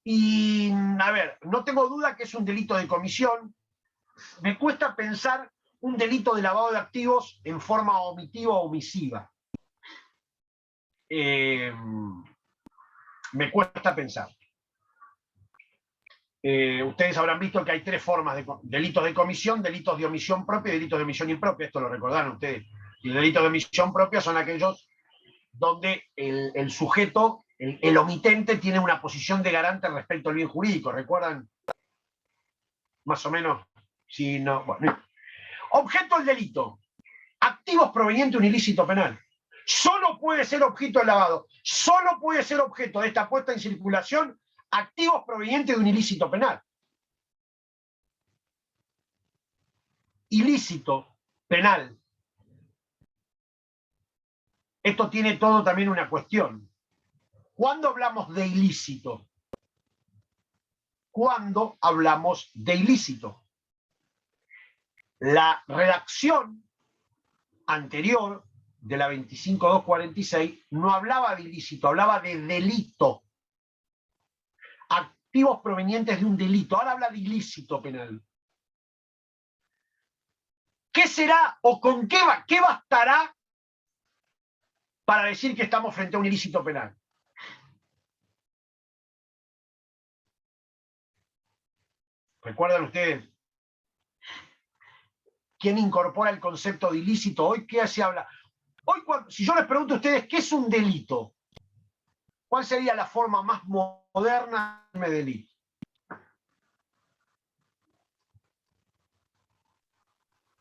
Y, a ver, no tengo duda que es un delito de comisión. Me cuesta pensar un delito de lavado de activos en forma omitiva o omisiva. Me cuesta pensar. Ustedes habrán visto que hay 3 formas de delitos de comisión, delitos de omisión propia y delitos de omisión impropia. Esto lo recordaron ustedes. Y los delitos de omisión propia son aquellos donde el sujeto, el omitente, tiene una posición de garante respecto al bien jurídico. ¿Recuerdan? Más o menos. Si no, bueno. Objeto del delito. Activos provenientes de un ilícito penal. Solo puede ser objeto de lavado. Solo puede ser objeto de esta puesta en circulación activos provenientes de un ilícito penal. Ilícito penal. Esto tiene todo también una cuestión. ¿Cuándo hablamos de ilícito? cuando hablamos de ilícito. La redacción anterior de la 25.246 no hablaba de ilícito, hablaba de delito. Activos provenientes de un delito. Ahora habla de ilícito penal. ¿Qué será o con qué bastará para decir que estamos frente a un ilícito penal? ¿Recuerdan ustedes? ¿Quién incorpora el concepto de ilícito? Hoy, ¿qué se habla? Hoy, si yo les pregunto a ustedes qué es un delito, ¿cuál sería la forma más moderna de delito?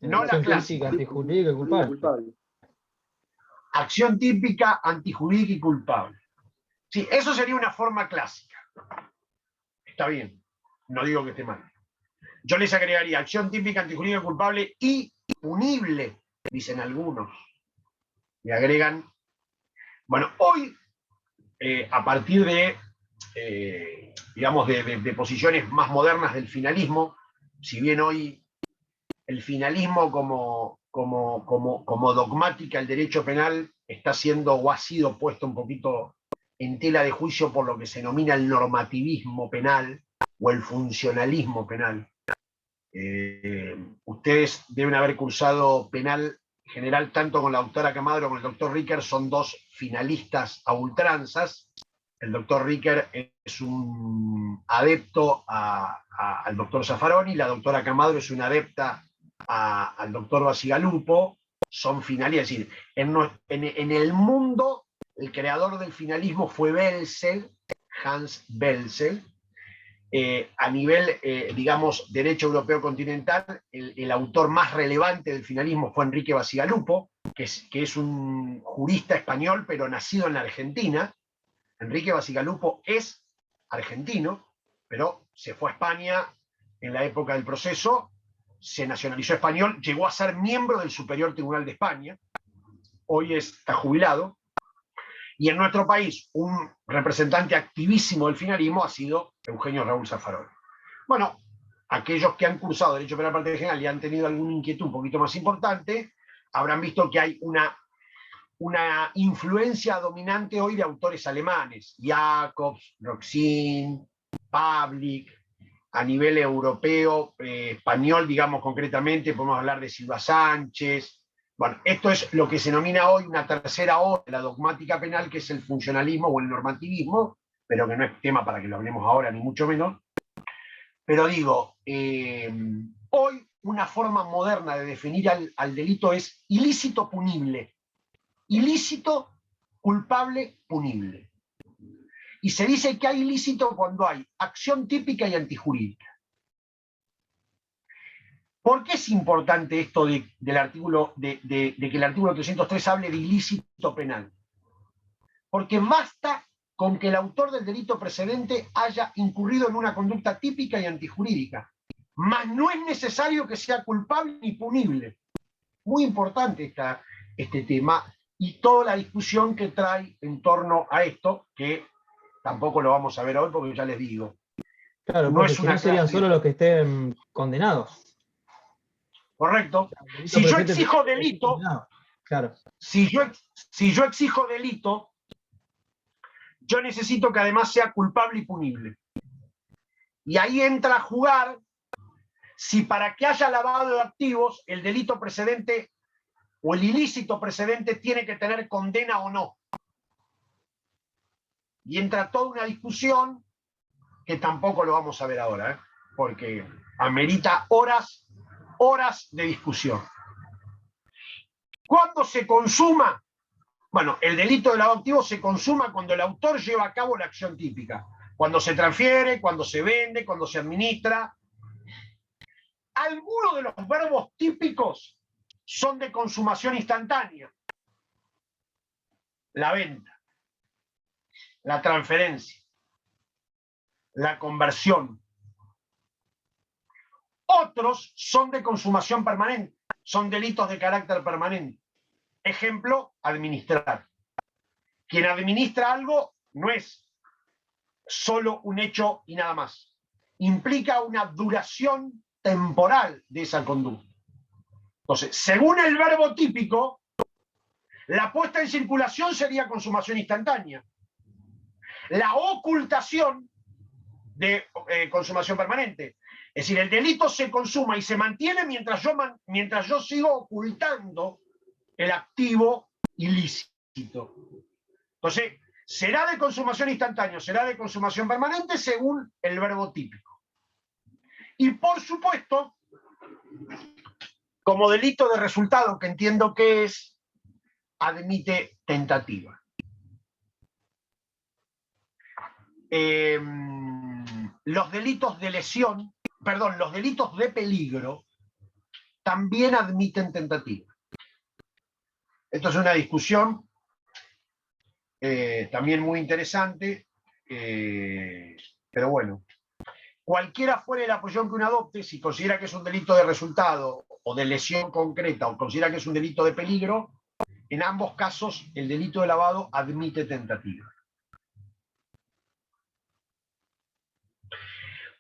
No la clásica. Antijurídica y culpable. Acción típica, antijurídica y culpable. Sí, eso sería una forma clásica. Está bien, no digo que esté mal. Yo les agregaría acción típica, antijurídica y culpable y punible, dicen algunos. Y agregan, bueno, hoy, a partir de, digamos, de posiciones más modernas del finalismo, si bien hoy el finalismo como dogmática el derecho penal está siendo o ha sido puesto un poquito en tela de juicio por lo que se denomina el normativismo penal o el funcionalismo penal. Ustedes deben haber cursado penal general tanto con la doctora Camadro como el doctor Ricker, son dos finalistas a ultranzas. El doctor Ricker es un adepto al doctor Zaffaroni, la doctora Camadro es una adepta al doctor Bacigalupo, son finalistas. Es decir, en el mundo, el creador del finalismo fue Belzel, Hans Belzel. A nivel, digamos, derecho europeo continental, el autor más relevante del finalismo fue Enrique Bacigalupo, que es un jurista español, pero nacido en la Argentina. Enrique Bacigalupo es argentino, pero se fue a España en la época del proceso, se nacionalizó español, llegó a ser miembro del Superior Tribunal de España, hoy está jubilado, y en nuestro país un representante activísimo del finalismo ha sido Eugenio Raúl Zaffaroni. Bueno, aquellos que han cursado Derecho Penal Parte General y han tenido alguna inquietud un poquito más importante, habrán visto que hay una influencia dominante hoy de autores alemanes, Jacobs, Roxin, Pavlik, a nivel europeo, español, digamos concretamente, podemos hablar de Silva Sánchez. Bueno, esto es lo que se denomina hoy una tercera ola de la dogmática penal, que es el funcionalismo o el normativismo, pero que no es tema para que lo hablemos ahora, ni mucho menos. Pero digo, hoy una forma moderna de definir al delito es ilícito punible. Ilícito, culpable, punible. Y se dice que hay ilícito cuando hay acción típica y antijurídica. ¿Por qué es importante esto del artículo, de que el artículo 303 hable de ilícito penal? Porque basta con que el autor del delito precedente haya incurrido en una conducta típica y antijurídica. Mas no es necesario que sea culpable ni punible. Muy importante este tema y toda la discusión que trae en torno a esto, que tampoco lo vamos a ver hoy porque ya les digo. Claro, no porque es si una no serían clase. solo los que estén condenados. Correcto. El Si yo presente exijo tiene que ser delito, condenado. Claro. si yo exijo delito, yo necesito que además sea culpable y punible. Y ahí entra a jugar si para que haya lavado de activos el delito precedente o el ilícito precedente tiene que tener condena o no. Y entra toda una discusión que tampoco lo vamos a ver ahora, porque amerita horas de discusión. ¿Cuándo se consuma? Bueno, el delito de lavado de activos se consuma cuando el autor lleva a cabo la acción típica. Cuando se transfiere, cuando se vende, cuando se administra. Algunos de los verbos típicos son de consumación instantánea. La venta, la transferencia, la conversión. Otros son de consumación permanente, son delitos de carácter permanente. Ejemplo, administrar. Quien administra algo no es solo un hecho y nada más. implica una duración temporal de esa conducta. Entonces, según el verbo típico, la puesta en circulación sería consumación instantánea. La ocultación de consumación permanente. Es decir, el delito se consuma y se mantiene mientras yo sigo ocultando el activo ilícito. Entonces, será de consumación instantánea, será de consumación permanente según el verbo típico. Y por supuesto, como delito de resultado, que entiendo que es, admite tentativa. Los delitos de lesión, perdón, los delitos de peligro también admiten tentativa. Esto es una discusión también muy interesante, pero bueno, cualquiera fuera la posición que uno adopte, si considera que es un delito de resultado o de lesión concreta o considera que es un delito de peligro, en ambos casos el delito de lavado admite tentativa.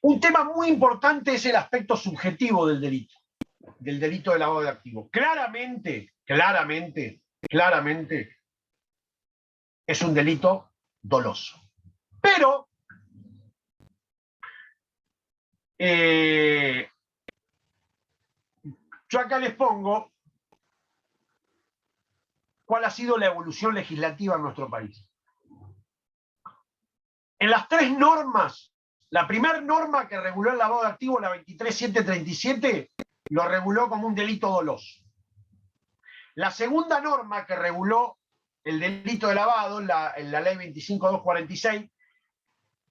Un tema muy importante es el aspecto subjetivo del delito de lavado de activos. Claramente, es un delito doloso. Pero yo acá les pongo cuál ha sido la evolución legislativa en nuestro país. En las tres normas, la primera norma que reguló el lavado de activos, la 23.737, lo reguló como un delito doloso. La segunda norma que reguló el delito de lavado, en la ley 25.246,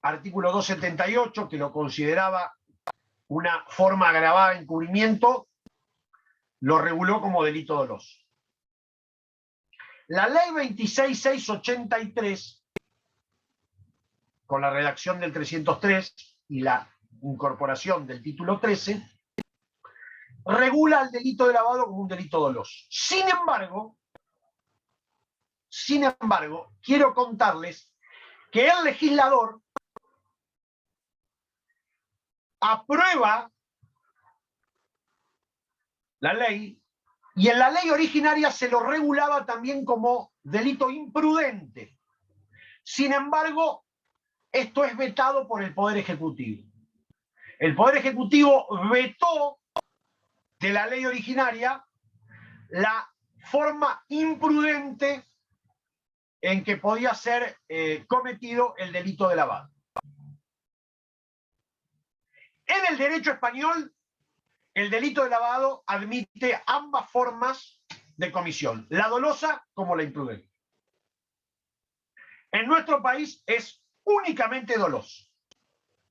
artículo 278, que lo consideraba una forma agravada de encubrimiento, lo reguló como delito doloso. La ley 26.683, con la redacción del 303 y la incorporación del título 13, regula el delito de lavado como un delito doloso. Sin embargo, quiero contarles que el legislador aprueba la ley, y en la ley originaria se lo regulaba también como delito imprudente. Sin embargo, esto es vetado por el Poder Ejecutivo. El Poder Ejecutivo vetó de la ley originaria la forma imprudente en que podía ser cometido el delito de lavado. En el derecho español, el delito de lavado admite ambas formas de comisión, la dolosa como la imprudente. En nuestro país es únicamente doloso,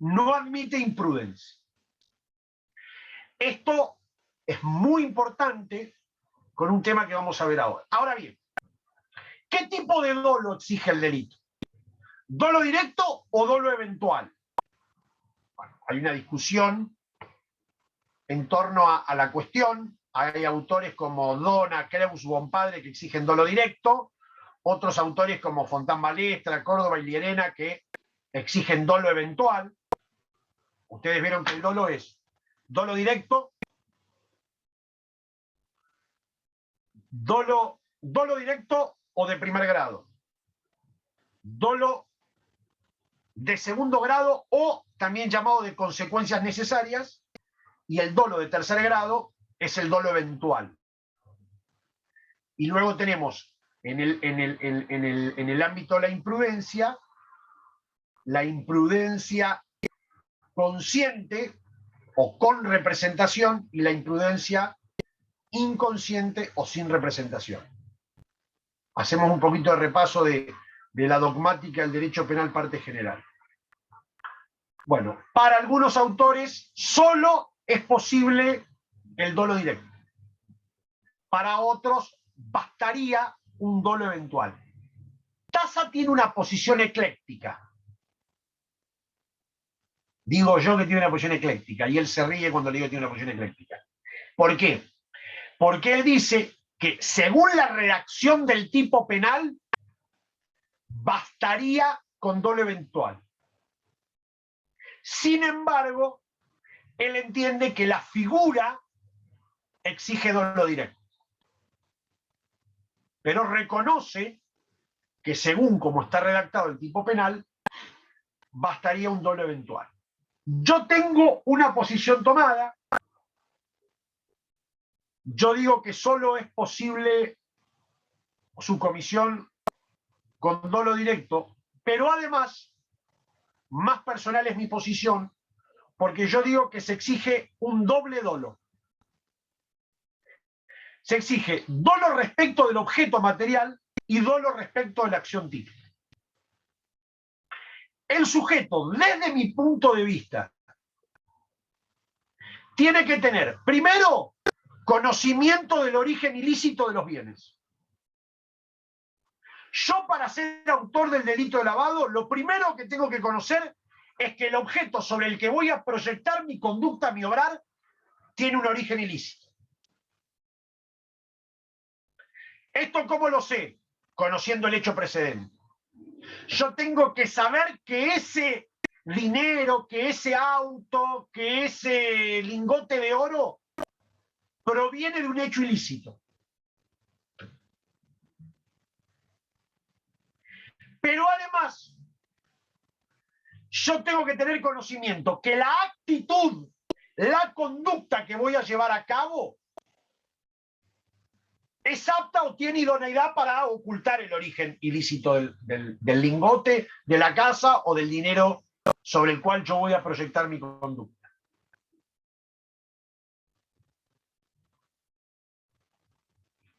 no admite imprudencia. Esto es muy importante con un tema que vamos a ver ahora. Ahora bien, ¿qué tipo de dolo exige el delito? ¿Dolo directo o dolo eventual? Bueno, hay una discusión en torno a la cuestión. Hay autores como Dona, Creus, Bonpadre que exigen dolo directo, otros autores como Fontán Balestra, Córdoba y Llerena que exigen dolo eventual. Ustedes vieron que el dolo es dolo directo, dolo directo o de primer grado, dolo de segundo grado o también llamado de consecuencias necesarias, y el dolo de tercer grado es el dolo eventual. Y luego tenemos en el ámbito de la imprudencia consciente o con representación, y la imprudencia inconsciente o sin representación. Hacemos un poquito de repaso de la dogmática del derecho penal, parte general. Bueno, para algunos autores solo es posible el dolo directo. Para otros bastaría un dolo eventual. Taza tiene una posición ecléctica. Digo yo que tiene una posición ecléctica, y él se ríe cuando le digo que tiene una posición ecléctica. ¿Por qué? Porque él dice que según la redacción del tipo penal, bastaría con dolo eventual. Sin embargo, él entiende que la figura exige dolo directo. Pero reconoce que según como está redactado el tipo penal, bastaría un dolo eventual. Yo tengo una posición tomada. Yo digo que solo es posible su comisión con dolo directo, pero además, más personal es mi posición, porque yo digo que se exige un doble dolo. Se exige dolo respecto del objeto material y dolo respecto de la acción típica. El sujeto, desde mi punto de vista, tiene que tener, primero, conocimiento del origen ilícito de los bienes. Yo, para ser autor del delito de lavado, lo primero que tengo que conocer es que el objeto sobre el que voy a proyectar mi conducta, mi obrar, tiene un origen ilícito. ¿Esto cómo lo sé? Conociendo el hecho precedente. Yo tengo que saber que ese dinero, que ese auto, que ese lingote de oro proviene de un hecho ilícito. Pero además, yo tengo que tener conocimiento que la actitud, la conducta que voy a llevar a cabo es apta o tiene idoneidad para ocultar el origen ilícito del lingote, de la casa o del dinero sobre el cual yo voy a proyectar mi conducta.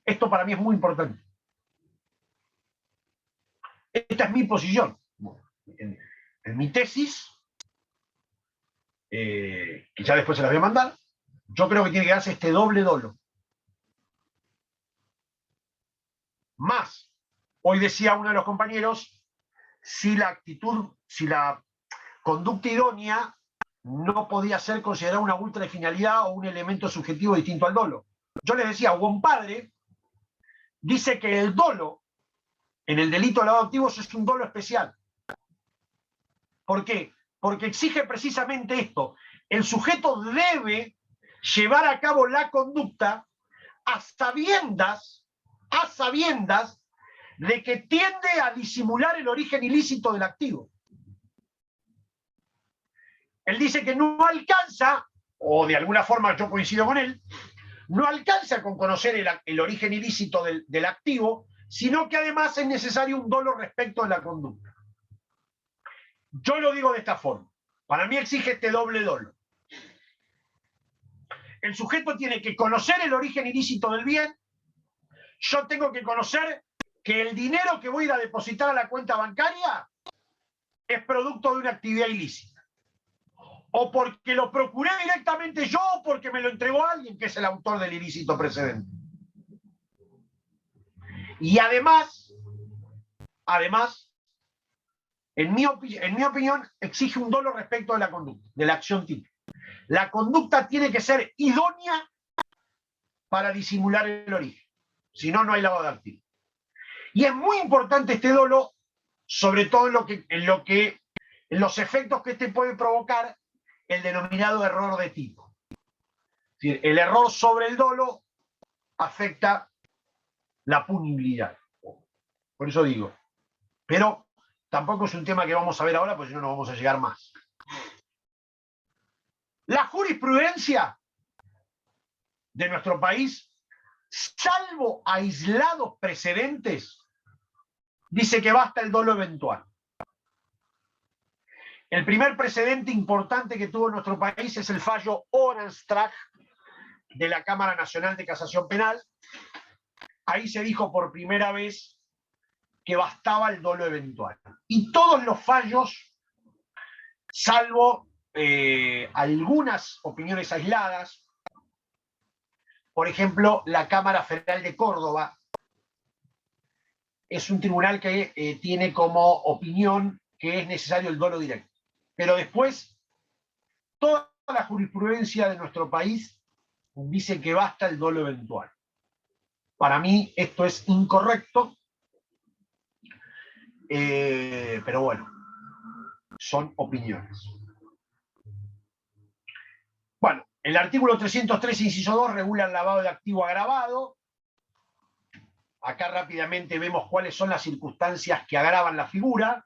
Esto para mí es muy importante. Esta es mi posición. En mi tesis, que ya después se la voy a mandar, yo creo que tiene que darse este doble dolo. Más, hoy decía uno de los compañeros, si la actitud, si la conducta idónea no podía ser considerada una ultra de finalidad o un elemento subjetivo distinto al dolo. Yo les decía, Hugo Padre dice que el dolo en el delito de lavado de activos es un dolo especial. ¿Por qué? Porque exige precisamente esto. El sujeto debe llevar a cabo la conducta a sabiendas de que tiende a disimular el origen ilícito del activo. Él dice que no alcanza, o de alguna forma yo coincido con él, no alcanza con conocer el origen ilícito del activo, sino que además es necesario un dolo respecto de la conducta. Yo lo digo de esta forma. Para mí exige este doble dolo. El sujeto tiene que conocer el origen ilícito del bien. Yo tengo que conocer que el dinero que voy a ir a depositar a la cuenta bancaria es producto de una actividad ilícita. O porque lo procuré directamente yo, o porque me lo entregó alguien que es el autor del ilícito precedente. Y además, en mi opinión, exige un dolo respecto de la conducta, de la acción típica. La conducta tiene que ser idónea para disimular el origen. Si no, no hay lavado de activos. Y es muy importante este dolo, sobre todo en los efectos que este puede provocar el denominado error de tipo. Es decir, el error sobre el dolo afecta la punibilidad. Por eso digo. Pero tampoco es un tema que vamos a ver ahora, porque si no, no vamos a llegar más. La jurisprudencia de nuestro país, salvo aislados precedentes, dice que basta el dolo eventual. El primer precedente importante que tuvo nuestro país es el fallo Oranstrach de la Cámara Nacional de Casación Penal. Ahí se dijo por primera vez que bastaba el dolo eventual. Y todos los fallos, salvo algunas opiniones aisladas, por ejemplo, la Cámara Federal de Córdoba es un tribunal que tiene como opinión que es necesario el dolo directo. Pero después, toda la jurisprudencia de nuestro país dice que basta el dolo eventual. Para mí esto es incorrecto, pero bueno, son opiniones. Bueno, el artículo 303, inciso 2, regula el lavado de activo agravado. Acá rápidamente vemos cuáles son las circunstancias que agravan la figura.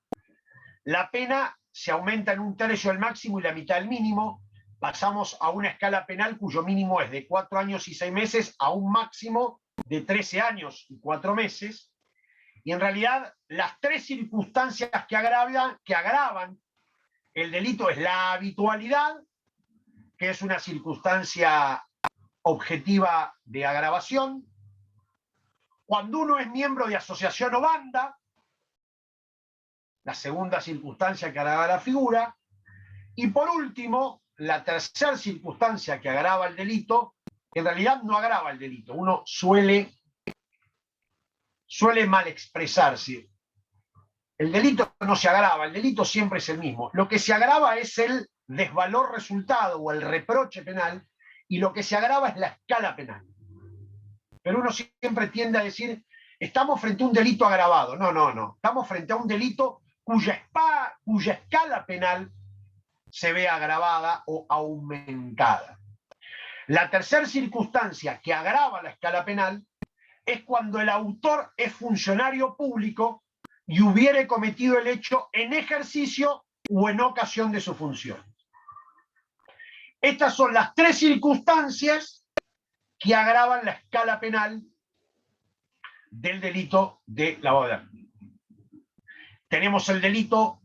La pena se aumenta en 1/3 el máximo y la mitad el mínimo. Pasamos a una escala penal cuyo mínimo es de 4 años y 6 meses a un máximo de 13 años y 4 meses. Y en realidad las tres circunstancias que agravan el delito es la habitualidad, que es una circunstancia objetiva de agravación, cuando uno es miembro de asociación o banda, la segunda circunstancia que agrava la figura, y por último, la tercera circunstancia que agrava el delito, que en realidad no agrava el delito, uno suele mal expresarse. El delito no se agrava, el delito siempre es el mismo. Lo que se agrava es el desvalor resultado o el reproche penal, y lo que se agrava es la escala penal. Pero uno siempre tiende a decir, estamos frente a un delito agravado. No, no, no. Estamos frente a un delito cuya escala penal se ve agravada o aumentada. La tercera circunstancia que agrava la escala penal es cuando el autor es funcionario público y hubiere cometido el hecho en ejercicio o en ocasión de su función. Estas son las tres circunstancias que agravan la escala penal del delito de lavado de activos. Tenemos el delito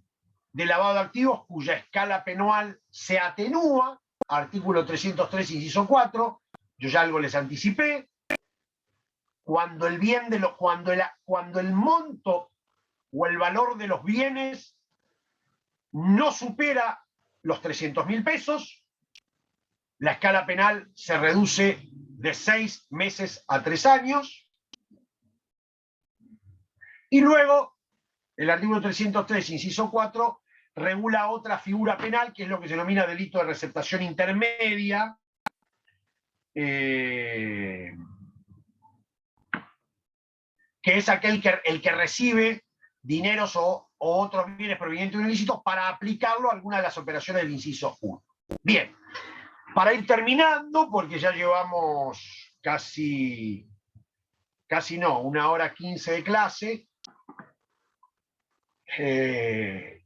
de lavado de activos cuya escala penal se atenúa, artículo 303, inciso 4, yo ya algo les anticipé, cuando el monto o el valor de los bienes no supera los 300.000 pesos, la escala penal se reduce de 6 meses a 3 años. Y luego, el artículo 303, inciso 4, regula otra figura penal, que es lo que se denomina delito de receptación intermedia, que es el que recibe dineros o otros bienes provenientes de un ilícito para aplicarlo a alguna de las operaciones del inciso 1. Bien, para ir terminando, porque ya llevamos casi no, 1h15 de clase,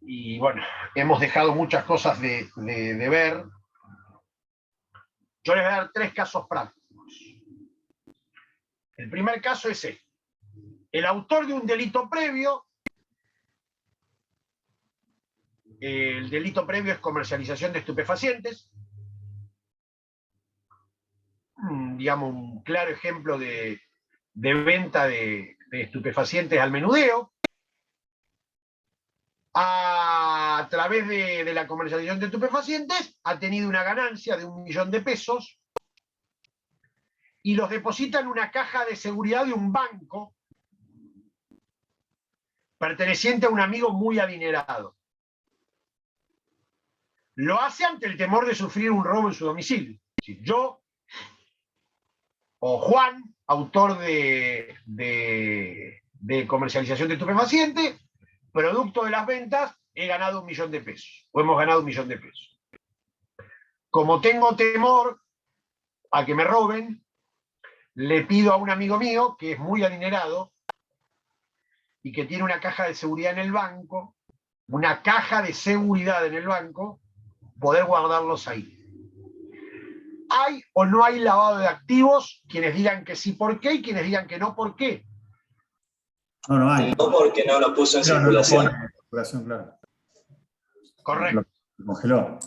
y bueno, hemos dejado muchas cosas de ver. Yo les voy a dar 3 casos prácticos. El primer caso es este. El autor de un delito previo, el delito previo es comercialización de estupefacientes, digamos un claro ejemplo de venta de estupefacientes al menudeo. A través de la comercialización de estupefacientes ha tenido una ganancia de 1 millón de pesos y los deposita en una caja de seguridad de un banco perteneciente a un amigo muy adinerado. Lo hace ante el temor de sufrir un robo en su domicilio. Si yo o Juan, autor de comercialización de estupefacientes, producto de las ventas, he ganado 1 millón de pesos, o hemos ganado 1 millón de pesos. Como tengo temor a que me roben, le pido a un amigo mío, que es muy adinerado, y que tiene una caja de seguridad en el banco, poder guardarlos ahí. ¿Hay o no hay lavado de activos? Quienes digan que sí, ¿por qué? Y quienes digan que no, ¿por qué? No, no hay. No, porque no lo puso en circulación. No lo pone en circulación, claro. Correcto. Lo congeló.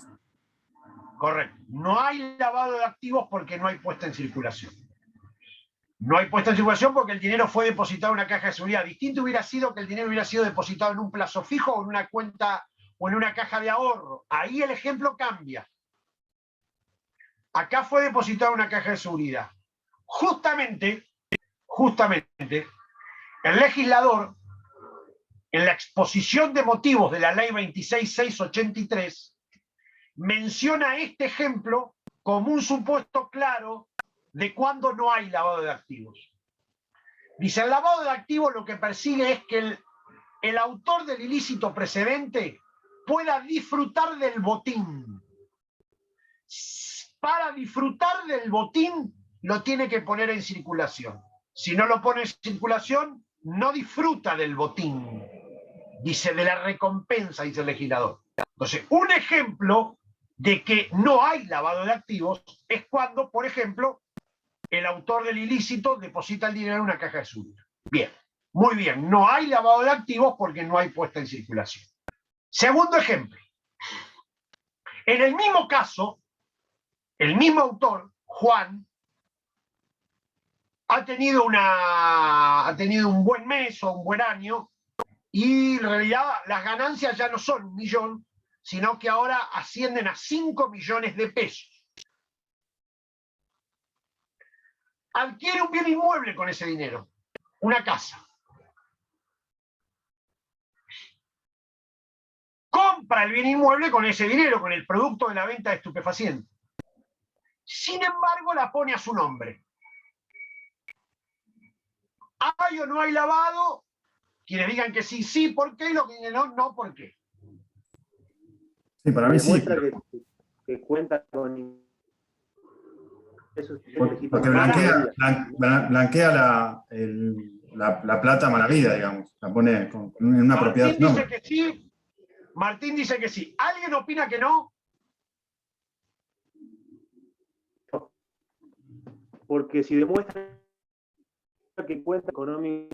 Correcto. No hay lavado de activos porque no hay puesta en circulación. No hay puesta en circulación porque el dinero fue depositado en una caja de seguridad. Distinto hubiera sido que el dinero hubiera sido depositado en un plazo fijo o en una cuenta o en una caja de ahorro. Ahí el ejemplo cambia. Acá fue depositado en una caja de seguridad. Justamente, el legislador, en la exposición de motivos de la ley 26.683, menciona este ejemplo como un supuesto claro de cuando no hay lavado de activos. Dice, el lavado de activos lo que persigue es que el autor del ilícito precedente pueda disfrutar del botín para disfrutar del botín lo tiene que poner en circulación. Si no lo pone en circulación, no disfruta del botín. Dice, de la recompensa, dice el legislador. Entonces, un ejemplo de que no hay lavado de activos es cuando, por ejemplo, el autor del ilícito deposita el dinero en una caja de súbdito. Bien, muy bien, no hay lavado de activos porque no hay puesta en circulación. Segundo ejemplo. En el mismo caso, el mismo autor, Juan, ha tenido un buen mes o un buen año y en realidad las ganancias ya no son 1 millón, sino que ahora ascienden a 5 millones de pesos. Adquiere un bien inmueble con ese dinero, una casa. Compra el bien inmueble con ese dinero, con el producto de la venta de estupefacientes. Sin embargo, la pone a su nombre. ¿Hay o no hay lavado? Quienes digan que sí, sí, ¿por qué? Y los que digan no, no, ¿por qué? Sí, para mí sí. Demuestra que cuenta con... Porque blanquea la plata mala vida, digamos. La pone en una propiedad. Martín dice que sí. Martín dice que sí. ¿Alguien opina que no? Porque si demuestra que cuenta económico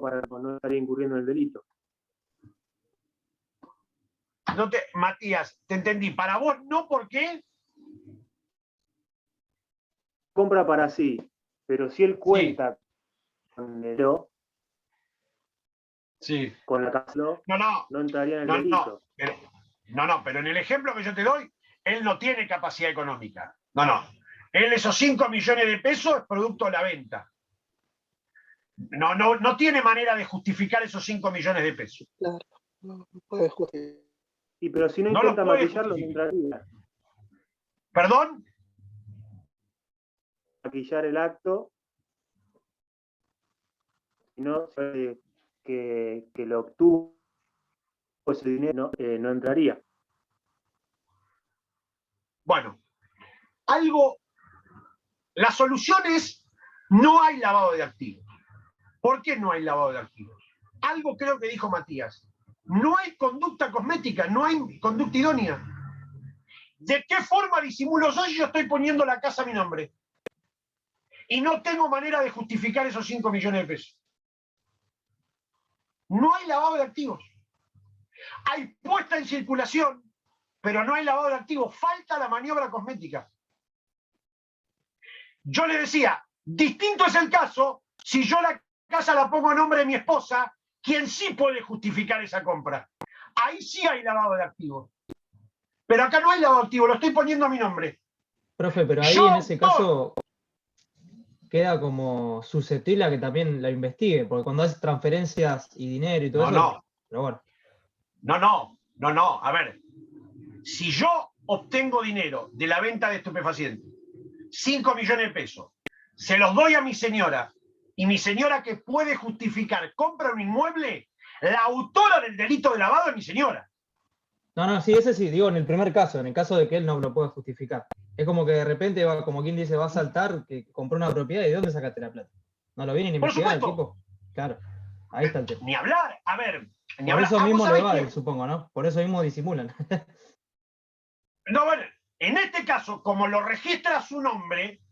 para no estaría incurriendo en el delito. Matías, te entendí. Para vos no, ¿por qué? Compra para sí, pero si él cuenta con dinero, con la casa, no entraría en el delito. Pero en el ejemplo que yo te doy, él no tiene capacidad económica. No. Él esos 5 millones de pesos es producto de la venta. No tiene manera de justificar esos 5 millones de pesos. Claro, no puede justificar. Y pero si no intenta maquillarlo, no entraría. ¿Perdón? Maquillar el acto, sino que lo obtuvo ese dinero, no entraría. Bueno, la solución es no hay lavado de activos. ¿Por qué no hay lavado de activos? Algo creo que dijo Matías. No hay conducta cosmética, no hay conducta idónea. ¿De qué forma disimulo yo si yo estoy poniendo la casa a mi nombre? Y no tengo manera de justificar esos 5 millones de pesos. No hay lavado de activos. Hay puesta en circulación, pero no hay lavado de activos. Falta la maniobra cosmética. Yo le decía, distinto es el caso si yo la casa la pongo a nombre de mi esposa, quien sí puede justificar esa compra. Ahí sí hay lavado de activos. Pero acá no hay lavado de activos, lo estoy poniendo a mi nombre. Profe, pero ahí en ese caso queda como susceptible a que también la investigue, porque cuando hace transferencias y dinero y todo eso... Pero bueno. No. A ver, si yo obtengo dinero de la venta de estupefacientes, 5 millones de pesos, se los doy a mi señora, y mi señora que puede justificar compra un inmueble, la autora del delito de lavado es mi señora. No, sí, ese sí, digo, en el primer caso, en el caso de que él no lo pueda justificar. Es como que de repente va, como quien dice, va a saltar que compró una propiedad y ¿de dónde sacaste la plata? No lo viene ni investigar el tipo. Claro, ahí está el tema. Ni hablar, a ver. Por eso mismo lo evaden, supongo, ¿no? Por eso mismo disimulan. No, bueno, en este caso, como lo registra su nombre,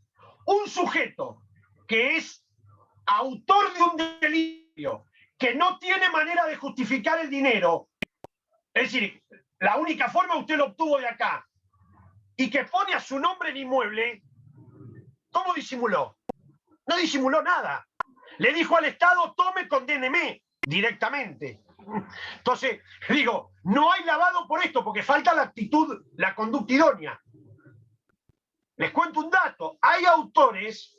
un sujeto que es autor de un delito, que no tiene manera de justificar el dinero, es decir, la única forma usted lo obtuvo de acá, y que pone a su nombre en inmueble, ¿cómo disimuló? No disimuló nada. Le dijo al Estado, tome, condéneme directamente. Entonces, digo, no hay lavado por esto, porque falta la actitud, la conducta idónea. Les cuento un dato. Hay autores,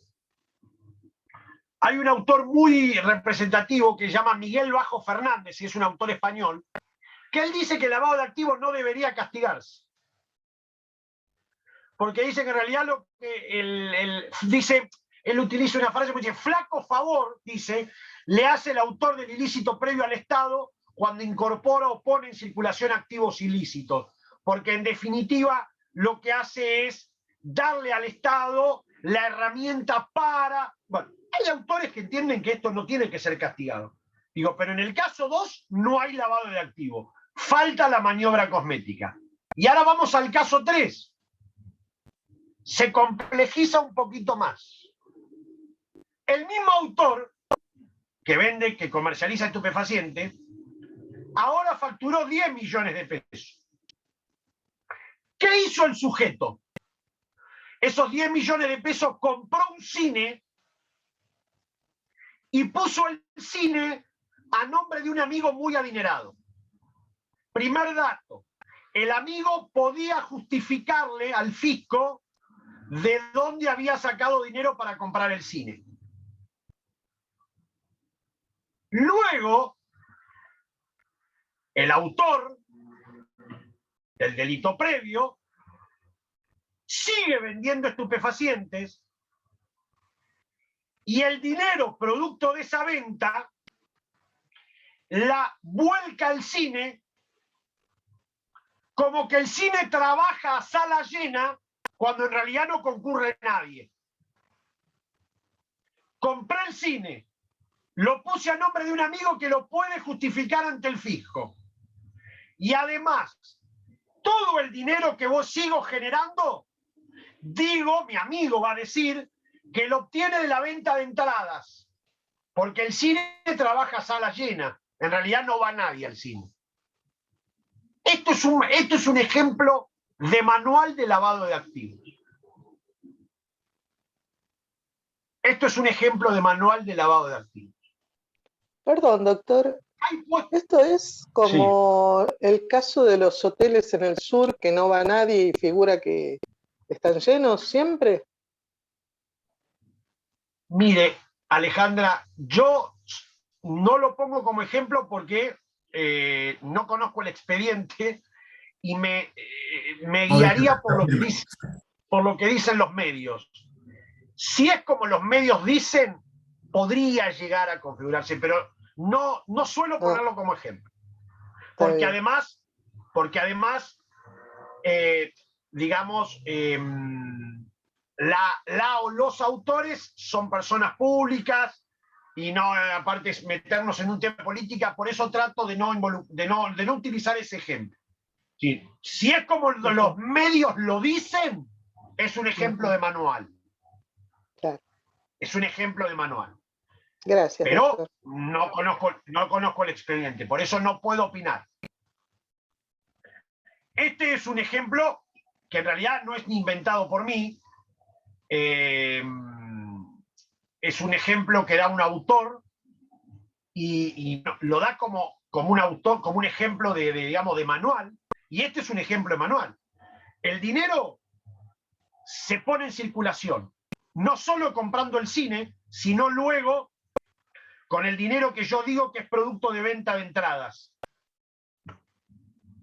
hay un autor muy representativo que se llama Miguel Bajo Fernández, y es un autor español, que él dice que el lavado de activos no debería castigarse. Porque dice que en realidad lo que él utiliza una frase que dice, flaco favor, dice, le hace el autor del ilícito previo al Estado cuando incorpora o pone en circulación activos ilícitos. Porque en definitiva lo que hace es darle al Estado la herramienta para... Bueno, hay autores que entienden que esto no tiene que ser castigado. Digo, pero en el caso 2 no hay lavado de activos. Falta la maniobra cosmética. Y ahora vamos al caso 3. Se complejiza un poquito más. El mismo autor que vende, que comercializa estupefacientes, ahora facturó 10 millones de pesos. ¿Qué hizo el sujeto? Esos 10 millones de pesos compró un cine y puso el cine a nombre de un amigo muy adinerado. Primer dato, el amigo podía justificarle al fisco de dónde había sacado dinero para comprar el cine. Luego, el autor del delito previo sigue vendiendo estupefacientes y el dinero producto de esa venta la vuelca al cine como que el cine trabaja a sala llena cuando en realidad no concurre nadie. Compré el cine, lo puse a nombre de un amigo que lo puede justificar ante el fisco. Y además, todo el dinero que vos sigo generando, digo, mi amigo va a decir, que lo obtiene de la venta de entradas. Porque el cine trabaja a sala llena. En realidad no va nadie al cine. Esto es un ejemplo de manual de lavado de activos. Esto es un ejemplo de manual de lavado de activos. Perdón, doctor. Esto es como el caso de los hoteles en el sur que no va nadie y figura que están llenos siempre. Mire, Alejandra, yo no lo pongo como ejemplo porque no conozco el expediente y me guiaría por lo que dicen los medios. Si es como los medios dicen, podría llegar a configurarse, pero no suelo ponerlo como ejemplo. Porque además, digamos, los autores son personas públicas y no, aparte, es meternos en un tema de política, por eso trato de no utilizar ese ejemplo. Sí. Si es como los medios lo dicen, es un ejemplo de manual. Claro. Es un ejemplo de manual. Gracias. Pero no conozco el expediente, por eso no puedo opinar. Este es un ejemplo que en realidad no es ni inventado por mí. Es un ejemplo que da un autor y lo da como un autor, como un ejemplo digamos, de manual. Y este es un ejemplo de manual. El dinero se pone en circulación, no solo comprando el cine, sino luego con el dinero que yo digo que es producto de venta de entradas.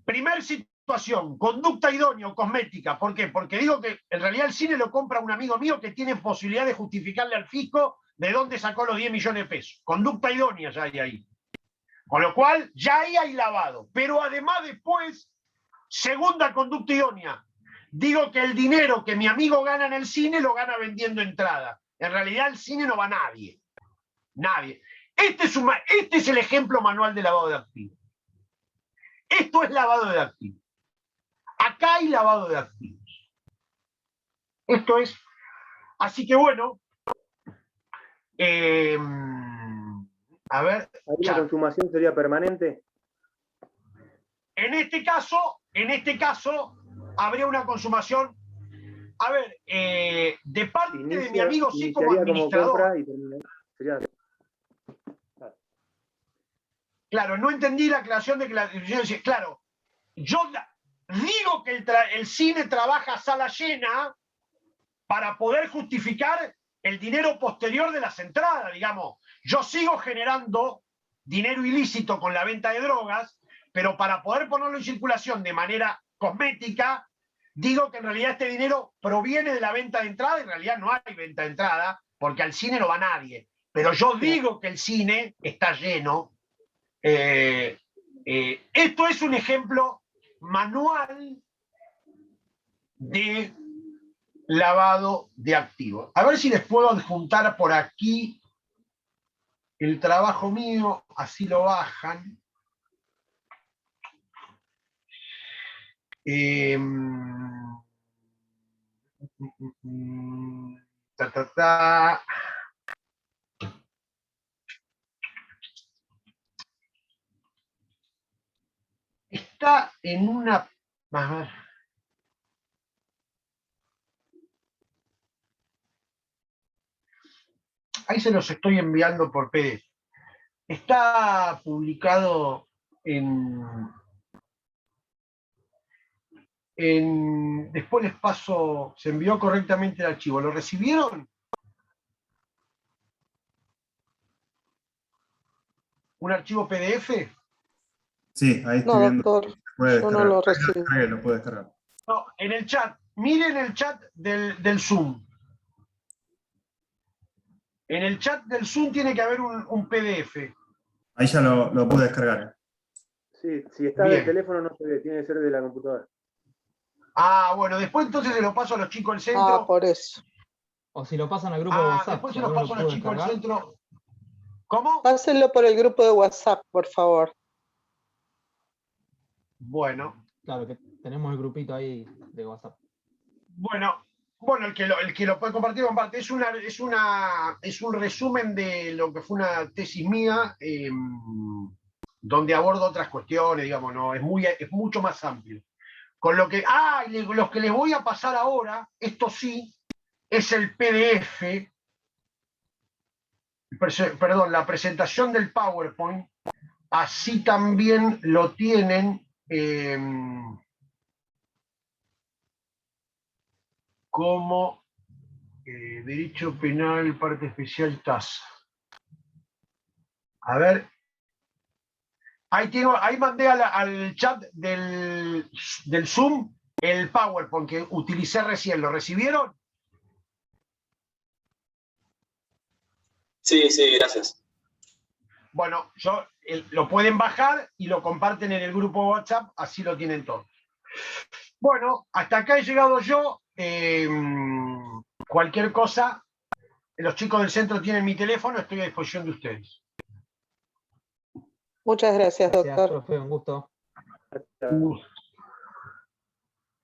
Primer situación, conducta idónea o cosmética. ¿Por qué? Porque digo que en realidad el cine lo compra un amigo mío que tiene posibilidad de justificarle al fisco de dónde sacó los 10 millones de pesos. Conducta idónea ya hay ahí. Con lo cual, ya ahí hay lavado. Pero además después, segunda conducta idónea. Digo que el dinero que mi amigo gana en el cine lo gana vendiendo entrada. En realidad el cine no va a nadie. Nadie. Este es el ejemplo manual de lavado de activos. Esto es lavado de activos. Acá hay lavado de activos. Esto es. Así que bueno. A ver. ¿La consumación sería permanente? En este caso, habría una consumación. A ver, de parte de mi amigo, sí, como administrador. Sería... Claro, no entendí la aclaración de que la decisión. Claro, yo digo que el cine trabaja a sala llena para poder justificar el dinero posterior de las entradas, digamos. Yo sigo generando dinero ilícito con la venta de drogas, pero para poder ponerlo en circulación de manera cosmética, digo que en realidad este dinero proviene de la venta de entrada, en realidad no hay venta de entrada, porque al cine no va nadie. Pero yo digo que el cine está lleno. Esto es un ejemplo manual de lavado de activos. A ver si les puedo adjuntar por aquí el trabajo mío, así lo bajan. Está en una... Ahí se los estoy enviando por PDF. Está publicado después les paso, se envió correctamente el archivo. ¿Lo recibieron? ¿Un archivo PDF? Sí, ahí estoy No, viendo. doctor, yo no lo recibí. Lo puede descargar. No, en el chat. Miren el chat del Zoom. En el chat del Zoom tiene que haber un PDF. Ahí ya lo pude descargar. Sí, si está Bien. del teléfono no se ve, tiene que ser de la computadora. Ah, bueno, después entonces se lo paso a los chicos del centro. Ah, por eso. O si lo pasan al grupo de WhatsApp. Después se si lo alguno paso a lo los pudo chicos del descargar. centro. ¿Cómo? Pásenlo por el grupo de WhatsApp, por favor. Bueno. Claro, que tenemos el grupito ahí de WhatsApp. Bueno, el que lo puede compartir, comparte. Es un resumen de lo que fue una tesis mía, donde abordo otras cuestiones, digamos, ¿no? Es mucho más amplio. Con lo que, los que les voy a pasar ahora, esto sí, es el PDF, perdón, la presentación del PowerPoint, así también lo tienen como derecho penal, parte especial, tasa. A ver. Ahí mandé al chat del Zoom el PowerPoint que utilicé recién. ¿Lo recibieron? Sí, sí, gracias. Bueno, lo pueden bajar y lo comparten en el grupo WhatsApp, así lo tienen todos. Bueno, hasta acá he llegado yo. Cualquier cosa, los chicos del centro tienen mi teléfono, estoy a disposición de ustedes. Muchas gracias, Gracias, doctor. profe, un gusto. Un gusto.